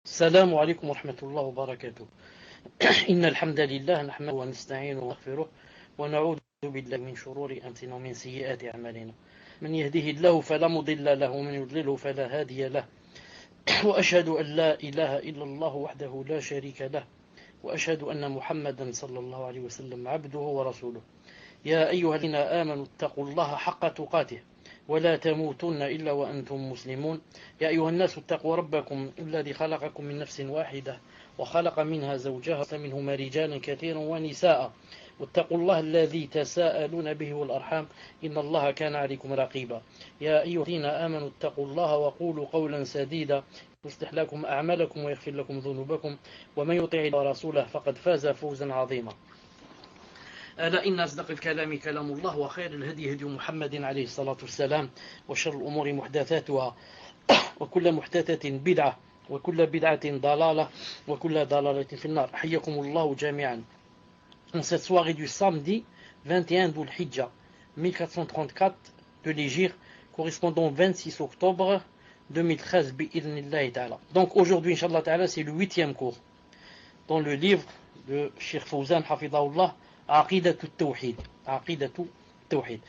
السلام عليكم ورحمة الله وبركاته. إن الحمد لله نحمده ونستعينه ونغفره ونعوذ بالله من شرور أنفسنا ومن سيئات أعمالنا. من يهده الله فلا مضل له ومن يضلله فلا هادي له. وأشهد أن لا إله إلا الله وحده لا شريك له وأشهد أن محمدا صلى الله عليه وسلم عبده ورسوله. يا أيها الذين آمنوا اتقوا الله حق تقاته ولا تموتن إلا وأنتم مسلمون. يا أيها الناس اتقوا ربكم الذي خلقكم من نفس واحدة وخلق منها زوجها منهما رجالا كثيرا ونساء واتقوا الله الذي تساءلون به والأرحام إن الله كان عليكم رقيبا. يا أيها الذين آمنوا اتقوا الله وقولوا قولا سديدا يصلح لكم أعمالكم ويغفر لكم ذنوبكم ومن يطع الله ورسوله فقد فاز فوزا عظيما. ألا إن أصدق الكلام كلام الله وخير الهدي هدي محمد عليه الصلاة والسلام وشر الأمور محدثاتها وكل محدثة بدعة وكل بدعة ضلالة وكل ضلالة في النار. حياكم الله جميعا. En cette soirée du samedi 21 d'Oul Hijjah 1434 de l'Hégire, correspondant au 26 octobre 2013 bi'idhnillahi ta'ala. Donc aujourd'hui, Inch'Allah ta'ala, c'est le 8e cours dans le livre de Cheikh Fawzan Hafidahullah, Aqidatu Tawhid. Aqidatu Tawhid.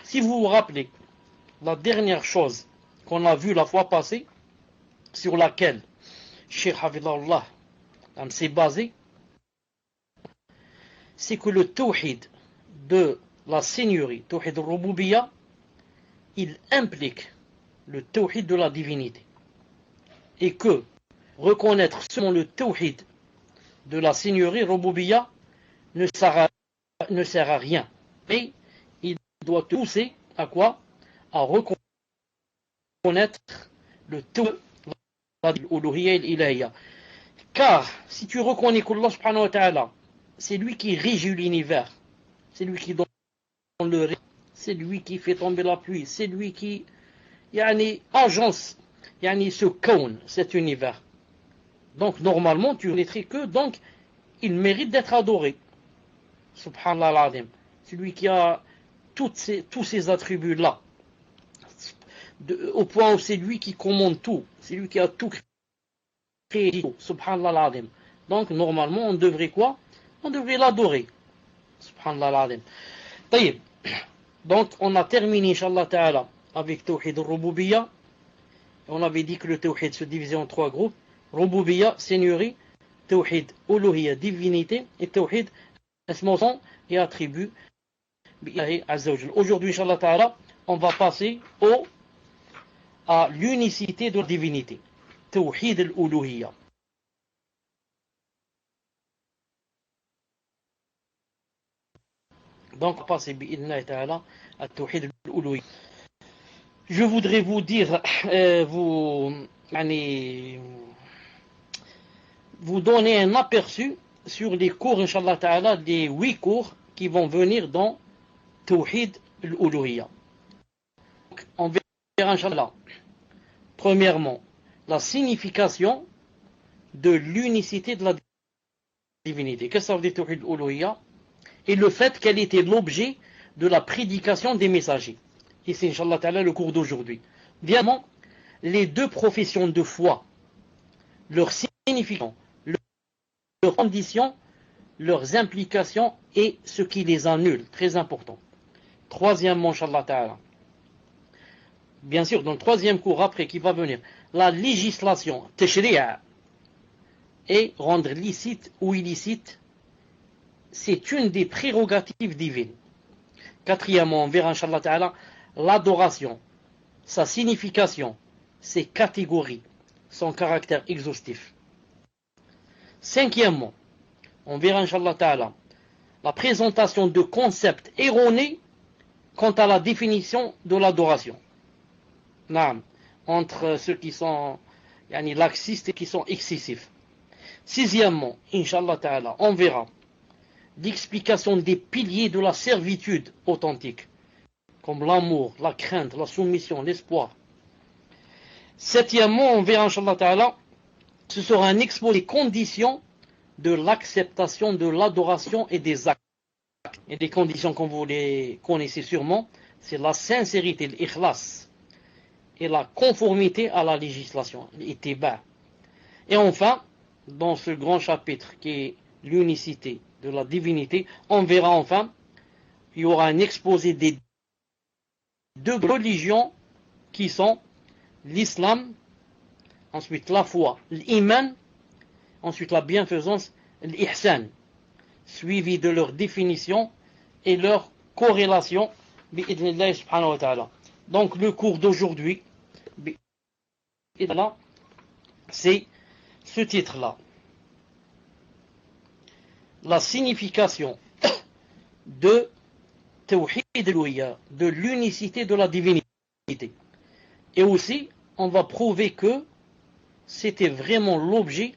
Si vous vous rappelez, la dernière chose qu'on a vue la fois passée, sur laquelle Cheikh Hafidahullah s'est basé, c'est que le Tawhid de la Seigneurie, Tawhid al-Rububiyya, il implique le Tawhid de la divinité. Et que reconnaître seulement le Tawhid de la Seigneurie Rububiyya ne sert à rien. Mais il doit te pousser à quoi? À reconnaître le Tawhid de l'Uluhiyya et l'Ilahiyya. Car si tu reconnais qu'Allah subhanahu wa ta'ala, c'est lui qui régit l'univers, c'est lui qui donne le rythme, c'est lui qui fait tomber la pluie, c'est lui qui agence ce kawn, cet univers. Donc normalement tu connaîtrais que donc il mérite d'être adoré. Subhanallah al-Azim. C'est lui qui a tous ces attributs-là. Au point où c'est lui qui commande tout, c'est lui qui a tout créé. Subhanallah al-Azim. Donc normalement on devrait quoi? On devrait l'adorer. Subhanallah al-Azim. Taïb. Donc on a terminé, Inch'Allah ta'ala, avec Tawhid al-Rububiyya. On avait dit que le Tawhid se divisait en 3 groupes. Rububiyya, Seigneurie, Tawhid, Uluhiyya, divinité, et Tawhid, asmason et attributs. Aujourd'hui, Inch'Allah ta'ala, on va passer à l'unicité de la divinité. Tawhid al-Uluhiyya. Donc, on va passer à Tawhid al-Uluhiyya. Je voudrais vous dire, vous donner un aperçu sur les cours, Inch'Allah ta'ala, des 8 cours qui vont venir dans Tawhid al-Uluhiyya. On verra, Inch'Allah, premièrement, la signification de l'unicité de la divinité. Qu'est-ce que ça veut dire Tawhid al-Uluhiyya? Et le fait qu'elle était l'objet de la prédication des messagers. Et c'est, Inch'Allah ta'ala, le cours d'aujourd'hui. Évidemment, les 2 professions de foi, leur signification, leurs conditions, leurs implications et ce qui les annule. Très important. Troisièmement, Inch'Allah ta'ala. Bien sûr, dans le 3e cours après qui va venir, la législation, tashri'a, et rendre licite ou illicite, c'est une des prérogatives divines. 4èmement, on verra, Inch'Allah ta'ala, l'adoration, sa signification, ses catégories, son caractère exhaustif. 5èmement, on verra, Inch'Allah ta'ala, la présentation de concepts erronés quant à la définition de l'adoration. Entre ceux qui sont laxistes et qui sont excessifs. 6èmement, Inch'Allah ta'ala, on verra l'explication des piliers de la servitude authentique, comme l'amour, la crainte, la soumission, l'espoir. 7èmement, on verra, Inch'Allah ta'ala, ce sera un exposé des conditions de l'acceptation de l'adoration et des actes. Et des conditions, comme vous les connaissez sûrement, c'est la sincérité, l'ikhlas, et la conformité à la législation, l'ittiba. Et enfin, dans ce grand chapitre qui est l'unicité de la divinité, on verra enfin, il y aura un exposé des deux religions qui sont l'islam, ensuite la foi, l'iman, ensuite la bienfaisance, l'ihsan, suivi de leur définition et leur corrélation, bi'idnillahi subhanahu wa ta'ala. Donc le cours d'aujourd'hui, c'est ce titre-là. La signification de Tawhid al-Uluhiyya, de l'unicité de la divinité. Et aussi, on va prouver que c'était vraiment l'objet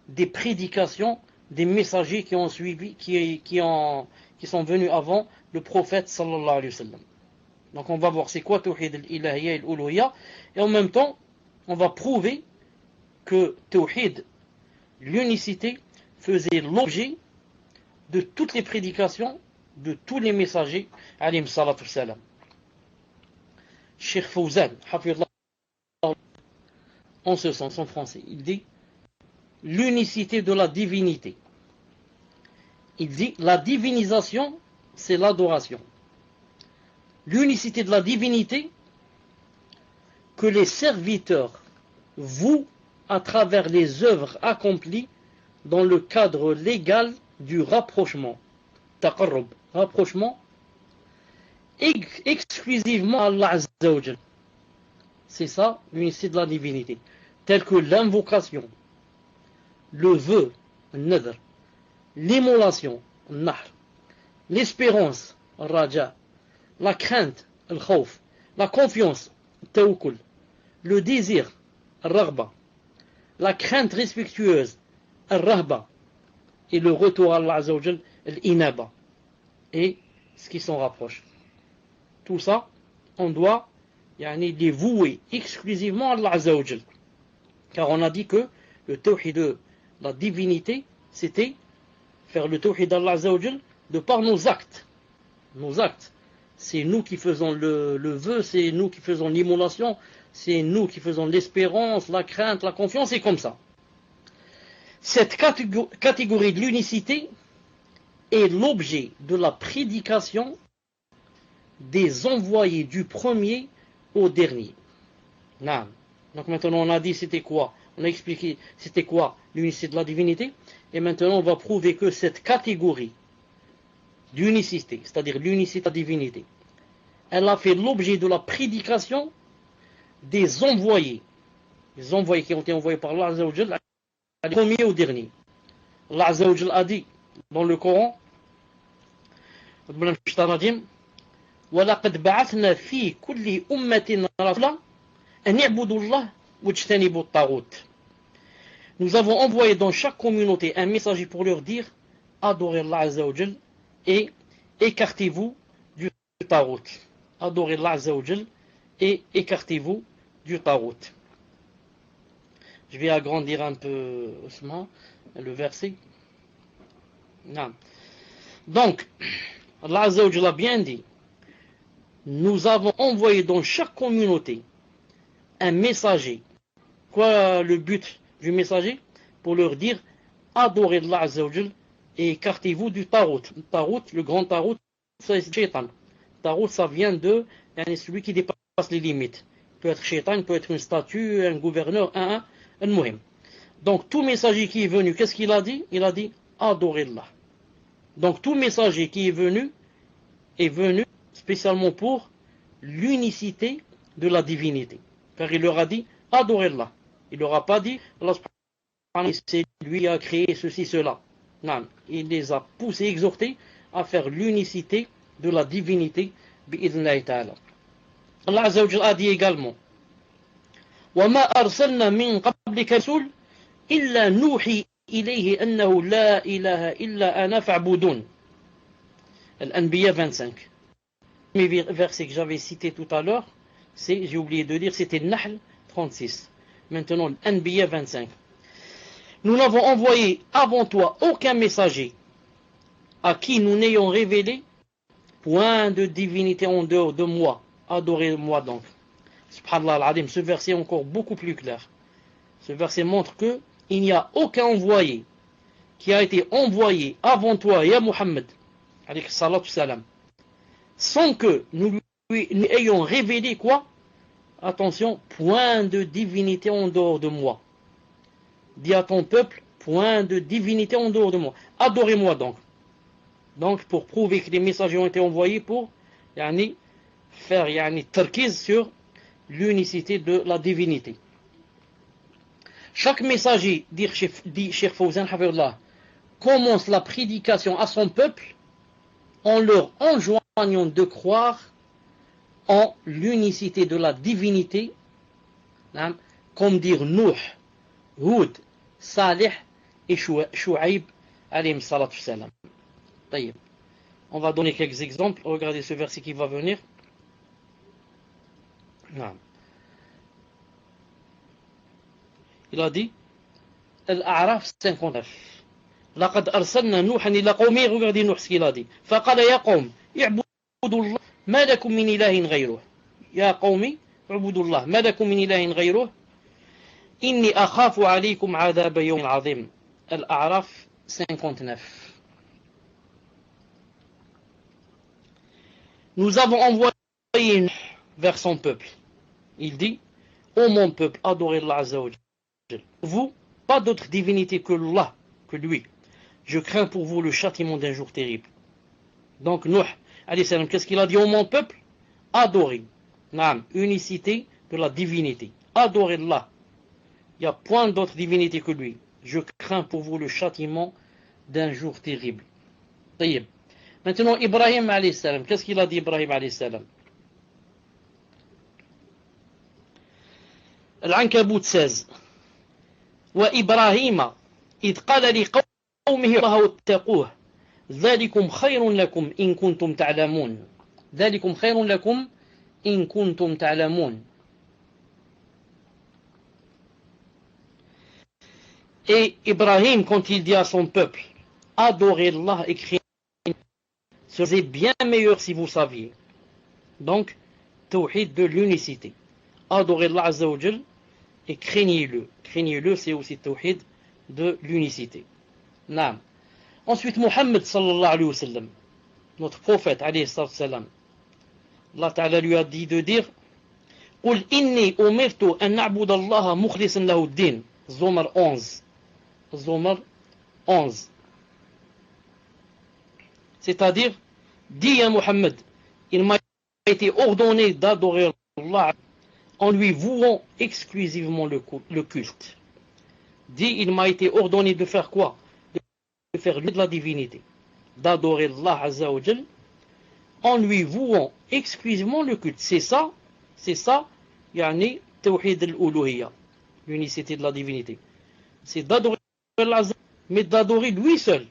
des prédications des messagers qui ont suivi, qui sont venus avant le prophète sallallahu alayhi wa sallam. Donc on va voir c'est quoi Tawhid al-Ilahiyya et al-Uluhiyya, et en même temps, on va prouver que Tawhid, l'unicité, faisait l'objet de toutes les prédications de tous les messagers alayhim salatu salam. Cheikh Fawzan, en ce sens, en français, il dit l'unicité de la divinité. Il dit la divinisation, c'est l'adoration. L'unicité de la divinité que les serviteurs vouent à travers les œuvres accomplies dans le cadre légal du rapprochement. Taqarrub, rapprochement exclusivement à Allah Azza wa Jal. C'est ça l'unicité de la divinité. Telle que l'invocation, le vœu, nadr, l'émolation, nahr, l'espérance, raja, la crainte, al-khawf, la confiance, tawakkul, le désir, raghba, la crainte respectueuse, al-rahba, et le retour à Allah Azza wa Jal, l'inaba, et ce qui s'en rapproche. Tout ça, on doit les vouer exclusivement à Allah Azza wa Jal. Car on a dit que le tawhid de la divinité, c'était faire le tawhid d'Allah Azza wa Jal de par nos actes. Nos actes. C'est nous qui faisons le vœu, c'est nous qui faisons l'immolation, c'est nous qui faisons l'espérance, la crainte, la confiance, et comme ça. Cette catégorie de l'unicité est l'objet de la prédication des envoyés du premier au dernier. Non. Donc maintenant on a dit c'était quoi, on a expliqué c'était quoi l'unicité de la divinité, et maintenant on va prouver que cette catégorie d'unicité, c'est-à-dire l'unicité de la divinité, elle a fait l'objet de la prédication des envoyés qui ont été envoyés par Allah Azza wa Jal, du premier au dernier. Allah Azza wa Jal a dit dans le Coran, وَلَقَدْ بَعَثْنَا فِي كُلِّ أُمَّةٍ رَسُولًا أَنِ اعْبُدُوا اللَّهَ وَاجْتَنِبُوا الطَّاغُوتَ. Nous avons envoyé dans chaque communauté un messager pour leur dire adorez Allah Azza wa Jal et écartez-vous du tarout. Adorez Allah Azza wa Jal et écartez-vous du tarout. Je vais agrandir un peu le verset. Non. Donc, Allah Azza wa Jal a bien dit, nous avons envoyé dans chaque communauté un messager. Quoi le but du messager? Pour leur dire adorez Allah Azza wa Jal et écartez-vous du tarout. Le tarout, le grand tarout, c'est shaitan. Tarout, ça vient de celui qui dépasse les limites. Il peut être shaitan, il peut être une statue, un gouverneur, un muhim. Donc tout messager qui est venu, qu'est-ce qu'il a dit? Il a dit adorez Allah. Donc tout messager qui est venu spécialement pour l'unicité de la divinité. Car il leur a dit adorez Allah. Il leur a pas dit Allah c'est lui qui a créé ceci, cela. Non, il les a poussés, exhortés à faire l'unicité de la divinité bi'idhnillahi ta'ala. Allah Azza wa Jalla a dit également وَمَا أَرْسَلْنَا مِنْ قَبْلِكَ رَسُولٍ إِلَّا نُوحِي إِلَيْهِ أَنَّهُ لَا إِلَهَ إِلَّا أَنَا فَاعْبُدُونِ. Al-Anbiya 25. Le premier verset que j'avais cité tout à l'heure, j'ai oublié de dire, c'était Nahl 36. Maintenant, Al-Anbiya 25. Nous n'avons envoyé avant toi aucun messager à qui nous n'ayons révélé point de divinité en dehors de moi. Adorez-moi donc. Subhanallah al-Adim, ce verset est encore beaucoup plus clair. Ce verset montre que il n'y a aucun envoyé qui a été envoyé avant toi, ya Muhammad, alayhi salatu salam, sans que nous lui ayons révélé quoi? Attention, point de divinité en dehors de moi. Dis à ton peuple, point de divinité en dehors de moi. Adorez-moi donc. Donc, pour prouver que les messagers ont été envoyés pour faire tarkiz sur l'unicité de la divinité. Chaque messager, dit Cheikh Fawzan Hafidhullah, commence la prédication à son peuple en leur enjoignant de croire en l'unicité de la divinité, comme dire Nuh, Hud, Salih et Shu'aib alayhim salatu salam. On va donner quelques exemples. Regardez ce verset qui va venir. Il a dit Al-A'raf 59. لقد أرسلنا نوحا إلى قومه. Regardez Nuh ce qu'il a dit. فقال يا قوم اعبدوا الله ما لكم من إله غيره. يا قوم اعبدوا الله ما لكم من إله غيره إني أخاف عليكم عذاب يوم عظيم. Al-A'raf 59. Nous avons envoyé vers son peuple. Il dit, ô mon peuple, adorez Allah Azza wa Jal. Vous, pas d'autre divinité que Allah, que lui. Je crains pour vous le châtiment d'un jour terrible. Donc Nuh, alayhi salam, qu'est-ce qu'il a dit, ô mon peuple? Adorez. Naam, unicité de la divinité. Adorez Allah. Il n'y a point d'autre divinité que lui. Je crains pour vous le châtiment d'un jour terrible. Taïb. Maintenant, Ibrahim alayhi salam, qu'est-ce qu'il a dit Ibrahim alayhi salam? Al-Ankabut 16. وإبراهيم إذ قال لقومه الله واتقوه ذلكم خير لكم إن كنتم تعلمون. ذلكم خير لكم إن كنتم تعلمون. Et Ibrahim, quand il dit à son peuple, adorez Allah et craignez, ce serait bien meilleur si vous saviez. Donc, tawhid de l'unicité. Adorez Allah Azza wa Jal et craignez-le. Craignez-le, c'est aussi tawhid de l'unicité. Naam. Ensuite, Muhammad sallallahu alayhi wa sallam, notre prophète alayhi salam, Allah Ta'ala lui a dit de dire قل إني أمرت أن نعبد الله مخلصا له الدين. Zomar 11. Zomar 11. C'est-à-dire, dit à Muhammad, il m'a été ordonné d'adorer Allah en lui vouant exclusivement le culte. Dit, il m'a été ordonné de faire quoi? De faire de la divinité. D'adorer Allah Azza wa Jal en lui vouant exclusivement le culte. C'est ça, yani, tawhid al-uluhiyya, l'unicité de la divinité. C'est d'adorer Allah, mais d'adorer lui seul.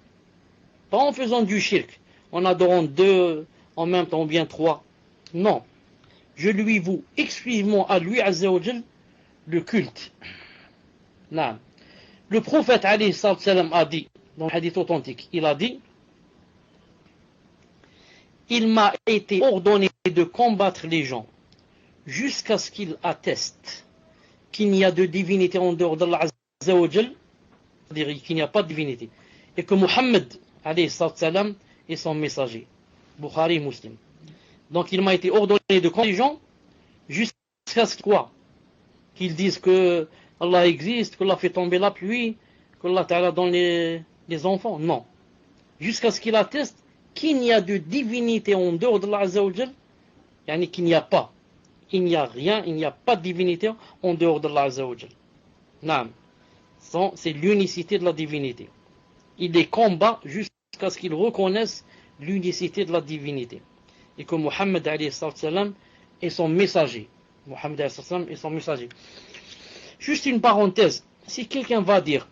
Pas en faisant du shirk, en adorant deux en même temps, ou bien trois. Non. Je lui voue exclusivement à lui, Azza wa Jal, le culte. Non. Le prophète alayhi salam a dit, dans le hadith authentique, il a dit, il m'a été ordonné de combattre les gens jusqu'à ce qu'ils attestent qu'il n'y a de divinité en dehors d'Allah Azza wa Jal, c'est-à-dire qu'il n'y a pas de divinité, et que Muhammad alayhi salam est son messager. Bukhari Muslim. Donc il m'a été ordonné de combattre les gens jusqu'à ce qu'ils disent que Allah existe, qu'Allah fait tomber la pluie, qu'Allah Ta'ala donne les enfants. Non. Jusqu'à ce qu'il atteste qu'il n'y a de divinité en dehors d'Allah Azza wa Jal, yani qu'il n'y a pas. Il n'y a rien, il n'y a pas de divinité en dehors d'Allah Azza wa Jal. Naam. C'est l'unicité de la divinité. Il les combat jusqu'à ce qu'ils reconnaissent l'unicité de la divinité. Et que Muhammad alayhi salam est son messager. Muhammad alayhi salam est son messager. Juste une parenthèse. Si quelqu'un va dire,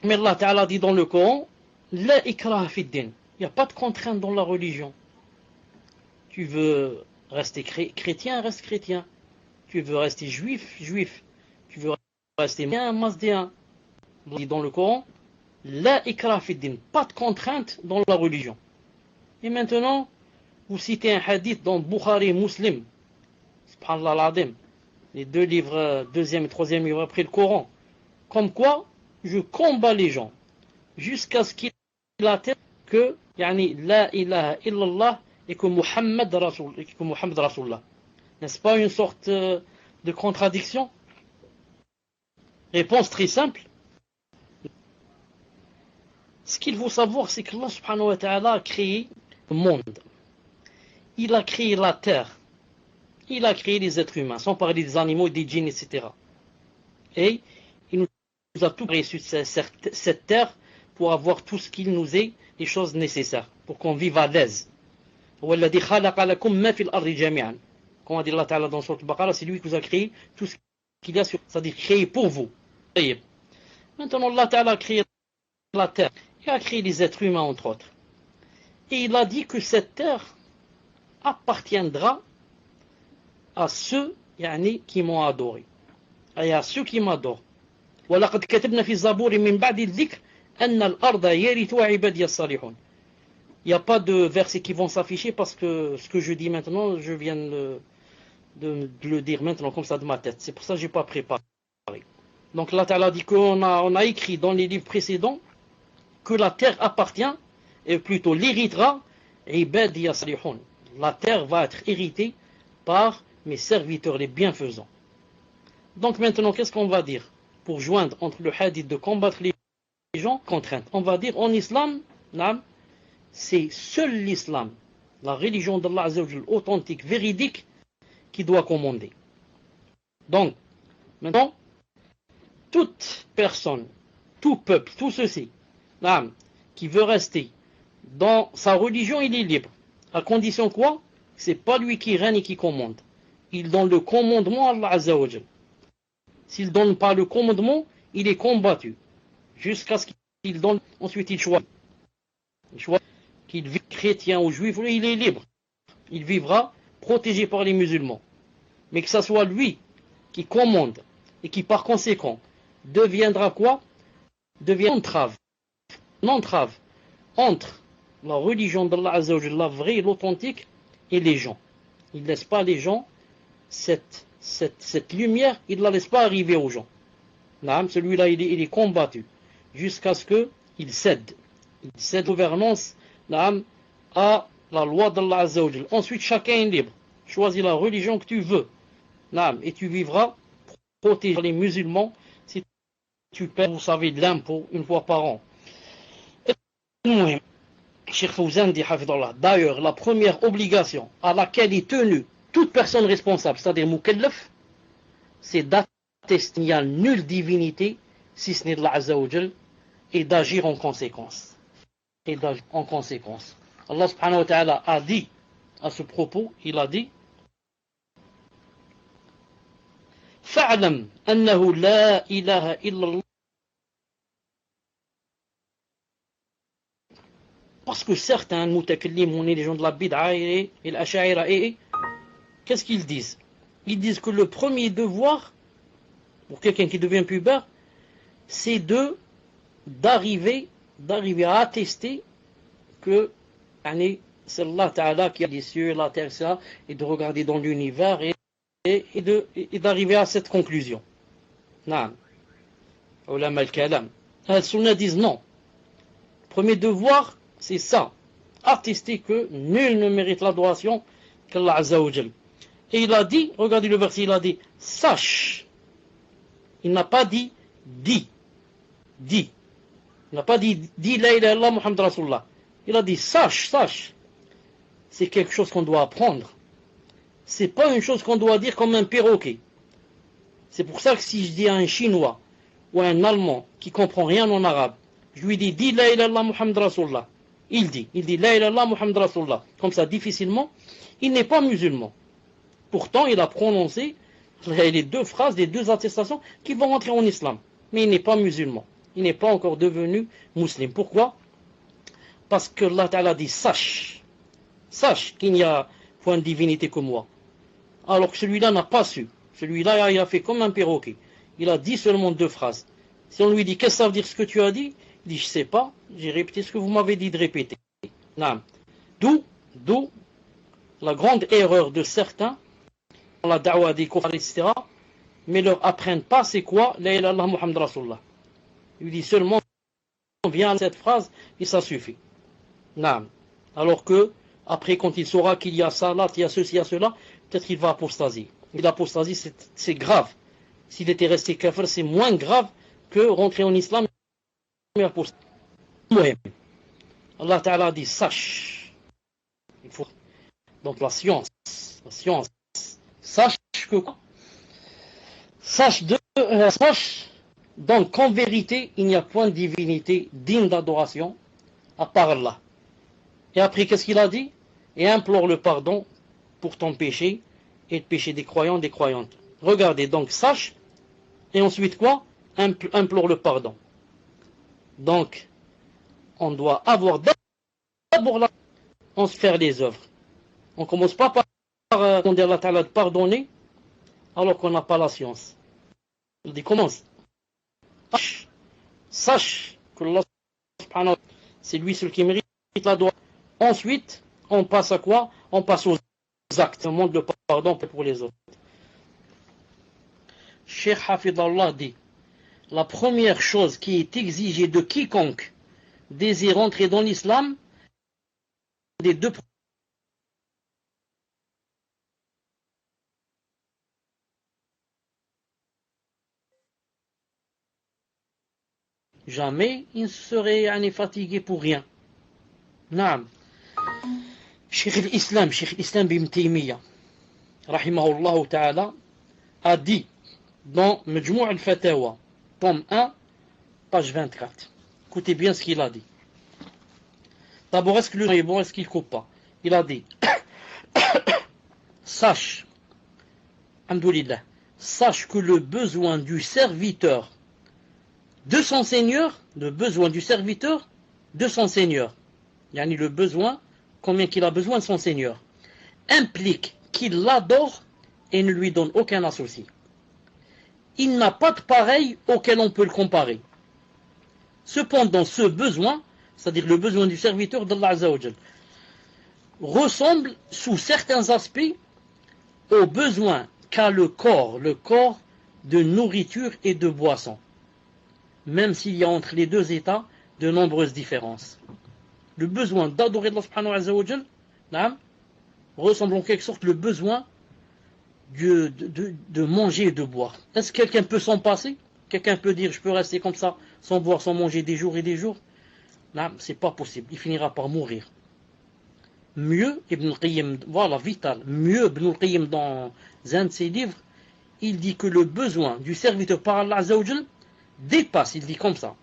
mais Allah Ta'ala dit dans le Coran, la ikraha fid din. Il n'y a pas de contrainte dans la religion. Tu veux rester chrétien, reste chrétien. Tu veux rester juif, juif. Tu veux rester masdéen. Il dit dans le Coran, la ikraha fid din. Pas de contrainte dans la religion. Et maintenant, vous citez un hadith dans Bukhari Muslim. Subhanallah al-Azim. Les deux livres, deuxième et troisième livre après le Coran. Comme quoi, je combats les gens jusqu'à ce qu'ils atteignent que yani, la ilaha illallah et que Muhammad Rasulullah. N'est-ce pas une sorte de contradiction? Réponse très simple. Ce qu'il faut savoir, c'est qu'Allah subhanahu wa ta'ala a créé le monde. Il a créé la terre. Il a créé les êtres humains, sans parler des animaux, des djinns, etc. Et il nous a tout créé sur cette terre pour avoir tout ce qu'il nous est, les choses nécessaires, pour qu'on vive à l'aise. Comme a dit Allah Ta'ala dans Sourate Al-Baqarah, c'est lui qui vous a créé tout ce qu'il y a sur, c'est-à-dire créé pour vous. Maintenant, Allah Ta'ala a créé la terre, il a créé les êtres humains entre autres. Et il a dit que cette terre appartiendra à ceux qui m'ont adoré. Et à ceux qui m'adorent. وَلَقَدْ كَتَبْنَا فِي الزَّبُورِ مِنْ بَعْدِ الذِّكْرِ أَنَّ الْأَرْضَ يَرِثُهَا عِبَادِيَ الصَّالِحُونَ. Il n'y a pas de versets qui vont s'afficher parce que ce que je dis maintenant, je viens de le dire maintenant comme ça de ma tête. C'est pour ça que je n'ai pas préparé. Donc Allah Ta'ala dit qu'on a écrit dans les livres précédents que la terre appartient, et plutôt l'héritera, Ibadiya Salihun. La terre va être héritée par mes serviteurs les bienfaisants. Donc maintenant, qu'est-ce qu'on va dire pour joindre entre le hadith de combattre les gens contraintes? On va dire en islam, c'est seul l'islam, la religion d'Allah Azza wa Jal, authentique, véridique, qui doit commander. Donc, maintenant, toute personne, tout peuple, tout ceci, qui veut rester dans sa religion, il est libre. À condition quoi? C'est pas lui qui règne et qui commande. Il donne le commandement à Allah Azza wa Jal. S'il ne donne pas le commandement, il est combattu. Jusqu'à ce qu'il donne, ensuite il choisit. Il choisit qu'il vive chrétien ou juif, il est libre. Il vivra protégé par les musulmans. Mais que ce soit lui qui commande et qui par conséquent deviendra quoi? Devient une entrave entre la religion d'Allah Azza wa Jalla, la vraie et l'authentique, et les gens. Il ne laisse pas les gens, cette lumière, il ne la laisse pas arriver aux gens. Celui-là, il est combattu jusqu'à ce qu'il cède. Il cède la gouvernance à la loi d'Allah Azza wa Jalla. Ensuite, chacun est libre. Choisis la religion que tu veux. Et tu vivras protégé par les musulmans si tu paies, vous savez, de l'impôt une fois par an. Cheikh Fawzan dit, d'ailleurs, la première obligation à laquelle est tenue toute personne responsable, c'est-à-dire mukallaf, c'est d'attester qu'il n'y a nulle divinité si ce n'est de l'Azza wa Jal et d'agir en conséquence. Allah subhanahu wa ta'ala a dit à ce propos, il a dit فَاعْلَمْ أَنَّهُ لَا إِلَهَ إِلَّا اللَّهُ. Parce que certains mutakallim, les gens de la bid'a et l'asha'ira, qu'est-ce qu'ils disent? Ils disent que le premier devoir pour quelqu'un qui devient pubère, c'est d'arriver à attester que c'est Allah Ta'ala qui a les cieux, la terre, ça, et de regarder dans l'univers et d'arriver à cette conclusion. Naam. Ulama al-kalam. Al-Sunnah disent non. Le premier devoir, c'est ça. Attester que nul ne mérite l'adoration qu'Allah Azza wa Jal. Et il a dit, regardez le verset, il a dit, sache. Il n'a pas dit, dis. Il n'a pas dit, la ilaha illallah Muhammad Rasulullah. Il a dit, sache. C'est quelque chose qu'on doit apprendre. C'est pas une chose qu'on doit dire comme un perroquet. C'est pour ça que si je dis à un Chinois ou à un Allemand qui comprend rien en arabe, je lui dis, la ilaha illallah Muhammad Rasulullah. Il dit, la ilaha illallah Muhammad Rasulullah. Comme ça, difficilement, il n'est pas musulman. Pourtant, il a prononcé les deux phrases, les deux attestations qui vont rentrer en islam. Mais il n'est pas musulman. Il n'est pas encore devenu musulman. Pourquoi? Parce que Allah Ta'ala dit, sache qu'il n'y a point de divinité que moi. Alors que celui-là n'a pas su. Celui-là, il a fait comme un perroquet. Il a dit seulement deux phrases. Si on lui dit, qu'est-ce que ça veut dire ce que tu as dit? Il dit, je ne sais pas, j'ai répété ce que vous m'avez dit de répéter. D'où la grande erreur de certains, dans la da'wa des kuffar, etc., mais leur apprennent pas c'est quoi la ilaha illallah Muhammad Rasulullah. Il lui dit seulement, viens à cette phrase, et ça suffit. Naam. Alors que, après, quand il saura qu'il y a salat, il y a ceci, il y a cela, peut-être qu'il va apostasier. Et l'apostasie, c'est grave. S'il était resté kafir, c'est moins grave que rentrer en islam et apostasier. Allah Ta'ala dit, sache. Il faut... Donc la science. Sache que quoi? Sache donc qu'en vérité, il n'y a point de divinité digne d'adoration à part Allah. Et après, qu'est-ce qu'il a dit? Et implore le pardon pour ton péché et le péché des croyants, des croyantes. Regardez, donc sache, et ensuite quoi? Implore le pardon. Donc, on doit avoir d'abord la on se faire les œuvres. On ne commence pas par demander à Allah Ta'ala de pardonner alors qu'on n'a pas la science. Il dit commence. Sache que Allah subhanahu wa ta'ala, c'est lui seul qui mérite la doigt. Ensuite, on passe à quoi? On passe aux actes. On demande le pardon pour les autres. Cheikh Hafidallah dit, la première chose qui est exigée de quiconque désire entrer dans l'islam, des deux jamais il ne serait fatigué pour rien. Naam. Cheikh l'Islam Ibn Taymiyyah, rahimahullah ta'ala, a dit dans Majmou' al-Fatawa, tome 1, page 24. Écoutez bien ce qu'il a dit. D'abord, est-ce que le est bon, est-ce qu'il ne coupe pas? Il a dit, sache, alhamdoulilah, sache que le besoin du serviteur de son Seigneur, le besoin du serviteur de son Seigneur, yani le besoin, combien qu'il a besoin de son Seigneur, implique qu'il l'adore et ne lui donne aucun associé. Il n'a pas de pareil auquel on peut le comparer. Cependant, ce besoin, c'est-à-dire le besoin du serviteur d'Allah Azza wa Jal, ressemble sous certains aspects au besoin qu'a le corps de nourriture et de boisson, même s'il y a entre les deux états de nombreuses différences. Le besoin d'adorer Allah subhanahu wa ta'ala ressemble en quelque sorte le besoin de manger et de boire. Est-ce que quelqu'un peut s'en passer? Quelqu'un peut dire je peux rester comme ça sans boire, sans manger des jours et des jours? Non, c'est pas possible. Il finira par mourir. Mieux, Ibn al-Qayyim, voilà, vital. Mieux, Ibn al-Qayyim, dans un de ses livres, il dit que le besoin du serviteur par Allah Azza wa Jal dépasse, il dit comme ça.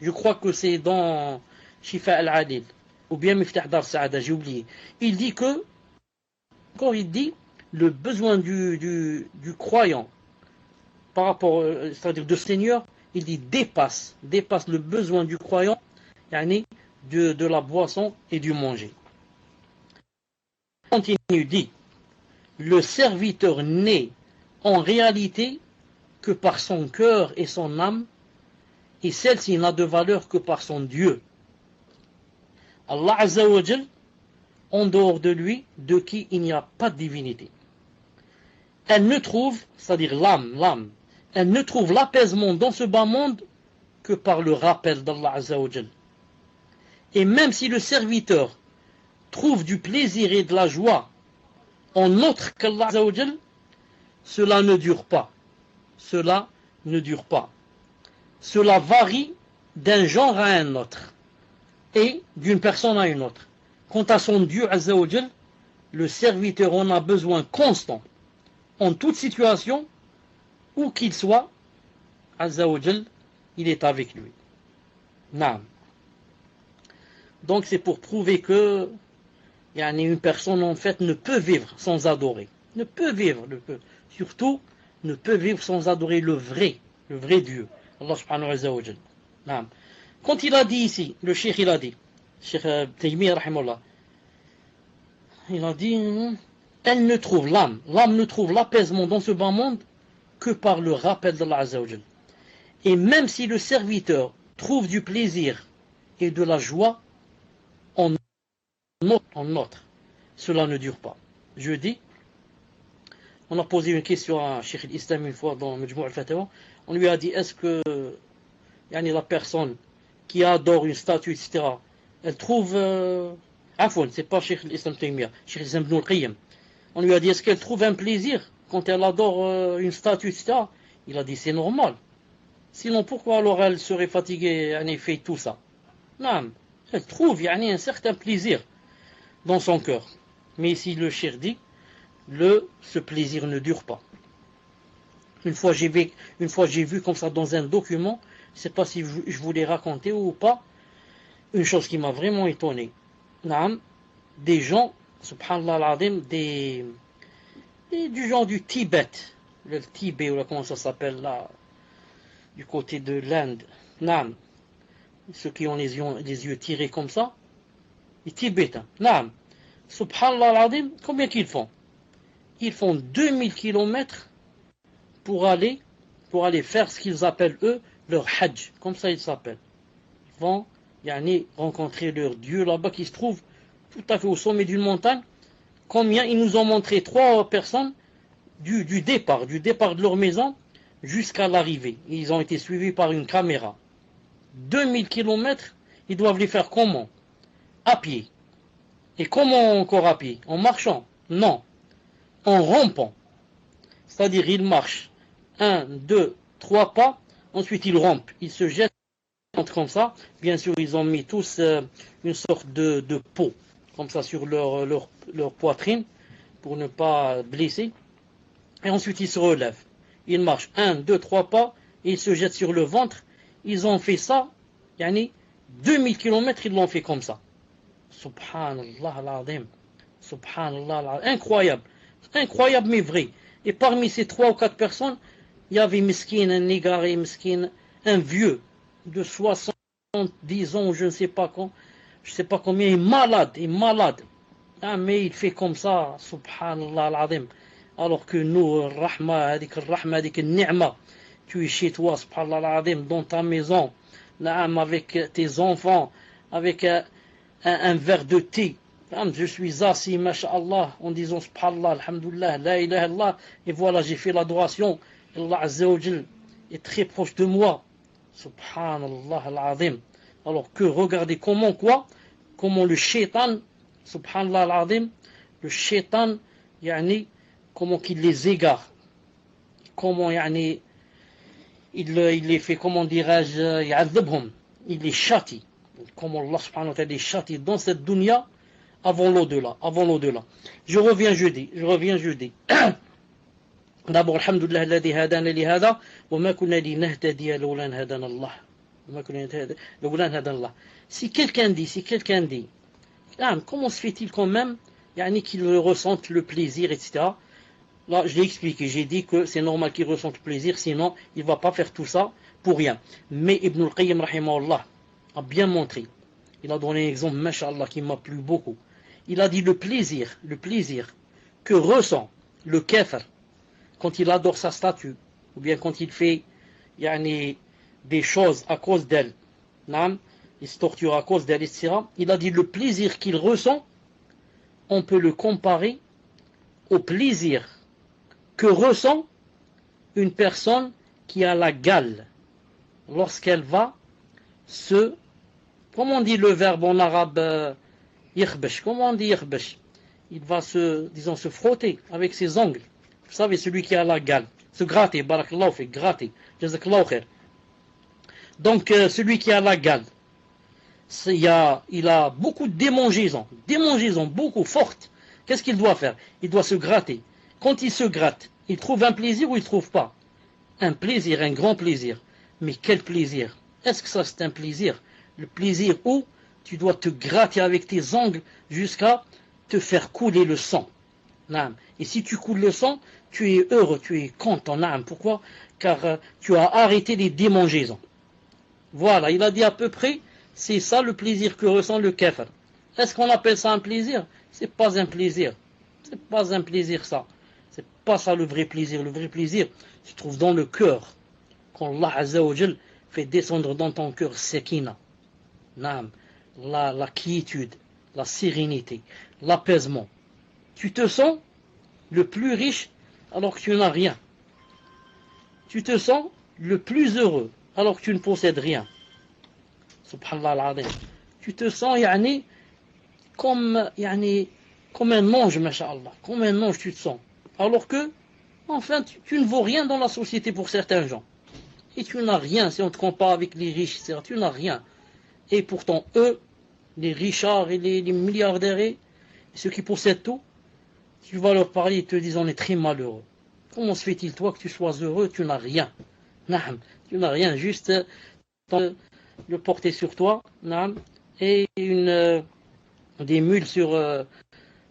Je crois que c'est dans Shifa al-Adil, ou bien Miftah Dar Saada, j'ai oublié. Il dit que, quand il dit, le besoin du croyant par rapport, c'est-à-dire de Seigneur, il dit dépasse le besoin du croyant, yani de la boisson et du manger. Continue, dit, le serviteur n'est en réalité que par son cœur et son âme, et celle-ci n'a de valeur que par son Dieu. Allah Azza wa Jal, en dehors de lui, de qui il n'y a pas de divinité. Elle ne trouve, c'est-à-dire l'âme, elle ne trouve l'apaisement dans ce bas monde que par le rappel d'Allah Azza wa Jal. Et même si le serviteur trouve du plaisir et de la joie en autre qu'Allah Azza wa Jal, cela ne dure pas. Cela ne dure pas. Cela varie d'un genre à un autre et d'une personne à une autre. Quant à son Dieu Azza wa Jal, le serviteur en a besoin constant, en toute situation, où qu'il soit, Azza wa Jal, il est avec lui. Naam. Donc c'est pour prouver que une personne en fait ne peut vivre sans adorer. Surtout ne peut vivre sans adorer le vrai Dieu, Allah subhanahu wa ta'ala. Naam. Quand il a dit ici, le cheikh il a dit, Cheikh Taymiyyah rahimahullah, il a dit, l'âme ne trouve l'apaisement dans ce bas monde que par le rappel d'Allah Azza wa Jal. Et même si le serviteur trouve du plaisir et de la joie en autre, cela ne dure pas. Je dis, on a posé une question à Cheikh l'Islam une fois dans Majmou' al-Fatawa, on lui a dit, est-ce que yani la personne qui adore une statue, etc., elle trouve... Afwan, c'est pas Cheikh l'Islam Taymiyyah, Cheikh l'Islam Ibn al-Qayyim. On lui a dit, est-ce qu'elle trouve un plaisir quand elle adore une statue, etc. Il a dit, c'est normal. Sinon, pourquoi alors elle serait fatiguée, elle fait tout ça? Non, elle trouve un certain plaisir dans son cœur. Mais ici, le cheikh dit, ce plaisir ne dure pas. Une fois, j'ai vu comme ça dans un document, je ne sais pas si je vous l'ai raconté ou pas, une chose qui m'a vraiment étonné. Des gens, subhanallah al-azim, du genre du Tibet, le Tibet, ou là, comment ça s'appelle là, du côté de l'Inde. Ceux qui ont les yeux tirés comme ça, les Tibétains. Subhanallah al-azim, combien qu'ils font? Ils font 2000 kilomètres pour aller faire ce qu'ils appellent eux leur hajj, comme ça ils s'appellent. Ils vont rencontrer leur Dieu là-bas qui se trouve tout à fait au sommet d'une montagne. Combien? Ils nous ont montré 3 personnes du départ de leur maison jusqu'à l'arrivée. Ils ont été suivis par une caméra. 2000 kilomètres, ils doivent les faire comment? À pied. Et comment encore à pied? En marchant? Non. En rampant. C'est-à-dire, ils marchent 1, 2, 3 pas, ensuite ils rampent, ils se jettent comme ça. Bien sûr, ils ont mis tous une sorte de peau, comme ça, sur leur poitrine, pour ne pas blesser. Et ensuite, ils se relèvent. Ils marchent 1, 2, 3 pas, et ils se jettent sur le ventre. Ils ont fait ça, 2000 kilomètres, ils l'ont fait comme ça. Subhanallah al-azim. Subhanallah al-azim. Incroyable. Incroyable, mais vrai. Et parmi ces 3 ou 4 personnes, il y avait miskin, un négaré, miskin, un vieux de 70 ans, je ne sais pas combien, il est malade. Mais il fait comme ça, subhanallah al-azim. Alors que nous, rahma, hadik ni'ma, tu es chez toi, subhanallah al-azim, dans ta maison, avec tes enfants, avec un verre de thé. Je suis assis, masha'Allah, en disant subhanallah, alhamdulillah, la ilaha illallah, et voilà, j'ai fait l'adoration. Allah Azza wa Jal est très proche de moi. Subhanallah al-azim. Alors que regardez comment le shaitan, subhanallah al-azim, le shaitan, comment qu'il les égare. Comment, il les fait, comment dirais-je, il les châtie. Comment Allah subhanahu wa ta'ala les châtie dans cette dunya avant l'au-delà. Je reviens jeudi. D'abord, alhamdulillah, alladhi hadana li hada, wa ma kunna linahtadiya lawla an hadana Allah. Si quelqu'un dit, comment se fait-il quand même, qu'il ressente le plaisir, etc. Là, je l'ai expliqué, j'ai dit que c'est normal qu'il ressente le plaisir, sinon il ne va pas faire tout ça pour rien. Mais Ibn al-Qayyim, rahimahullah, a bien montré. Il a donné un exemple, mashallah, qui m'a plu beaucoup. Il a dit le plaisir que ressent le kafir quand il adore sa statue, ou bien quand il fait des choses à cause d'elle, il se torture à cause d'elle, etc. Il a dit le plaisir qu'il ressent, on peut le comparer au plaisir que ressent une personne qui a la gale lorsqu'elle va comment on dit le verbe en arabe, yikhbash, comment on dit yikhbash? Il va se frotter avec ses ongles. Vous savez, celui qui a la gale, se gratter, barakallahu fi, gratter, jazakallahu khair. Donc, celui qui a la gale, il a beaucoup de démangeaisons, beaucoup fortes. Qu'est-ce qu'il doit faire? Il doit se gratter. Quand il se gratte, il trouve un plaisir ou il ne trouve pas? Un plaisir, un grand plaisir. Mais quel plaisir? Est-ce que ça c'est un plaisir? Le plaisir où tu dois te gratter avec tes ongles jusqu'à te faire couler le sang. Et si tu coules le sang, tu es heureux, tu es content. Pourquoi? Car tu as arrêté les démangeaisons. Voilà, il a dit à peu près, c'est ça le plaisir que ressent le kafir. Est-ce qu'on appelle ça un plaisir? C'est pas un plaisir. C'est pas un plaisir ça. C'est pas ça le vrai plaisir. Le vrai plaisir se trouve dans le cœur. Quand Allah Azza wa Jal fait descendre dans ton cœur sakina. La quiétude, la sérénité, l'apaisement. Tu te sens le plus riche alors que tu n'as rien. Tu te sens le plus heureux alors que tu ne possèdes rien. Subhanallah al-Azim. Tu te sens comme un ange, masha'Allah. Comme un ange, tu te sens. Alors que, enfin, tu ne vaux rien dans la société pour certains gens. Et tu n'as rien, si on te compare avec les riches, etc. Tu n'as rien. Et pourtant, eux, les richards et les milliardaires, et ceux qui possèdent tout, tu vas leur parler, ils te disent on est très malheureux. Comment se fait-il, toi, que tu sois heureux? Tu n'as rien. Naam, tu n'as rien, juste le porter sur toi, naam, et des mules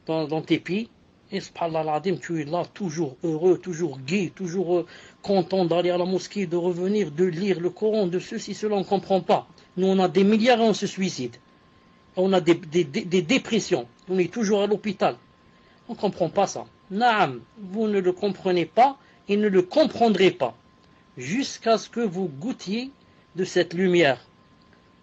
dans tes pieds. Et subhanallah al-Azim, tu es là, toujours heureux, toujours gai, toujours content d'aller à la mosquée, de revenir, de lire le Coran, de ceci, cela, on ne comprend pas. Nous, on a des milliards et on se suicide. On a des dépressions. On est toujours à l'hôpital. On ne comprend pas ça. Naam, vous ne le comprenez pas et ne le comprendrez pas jusqu'à ce que vous goûtiez de cette lumière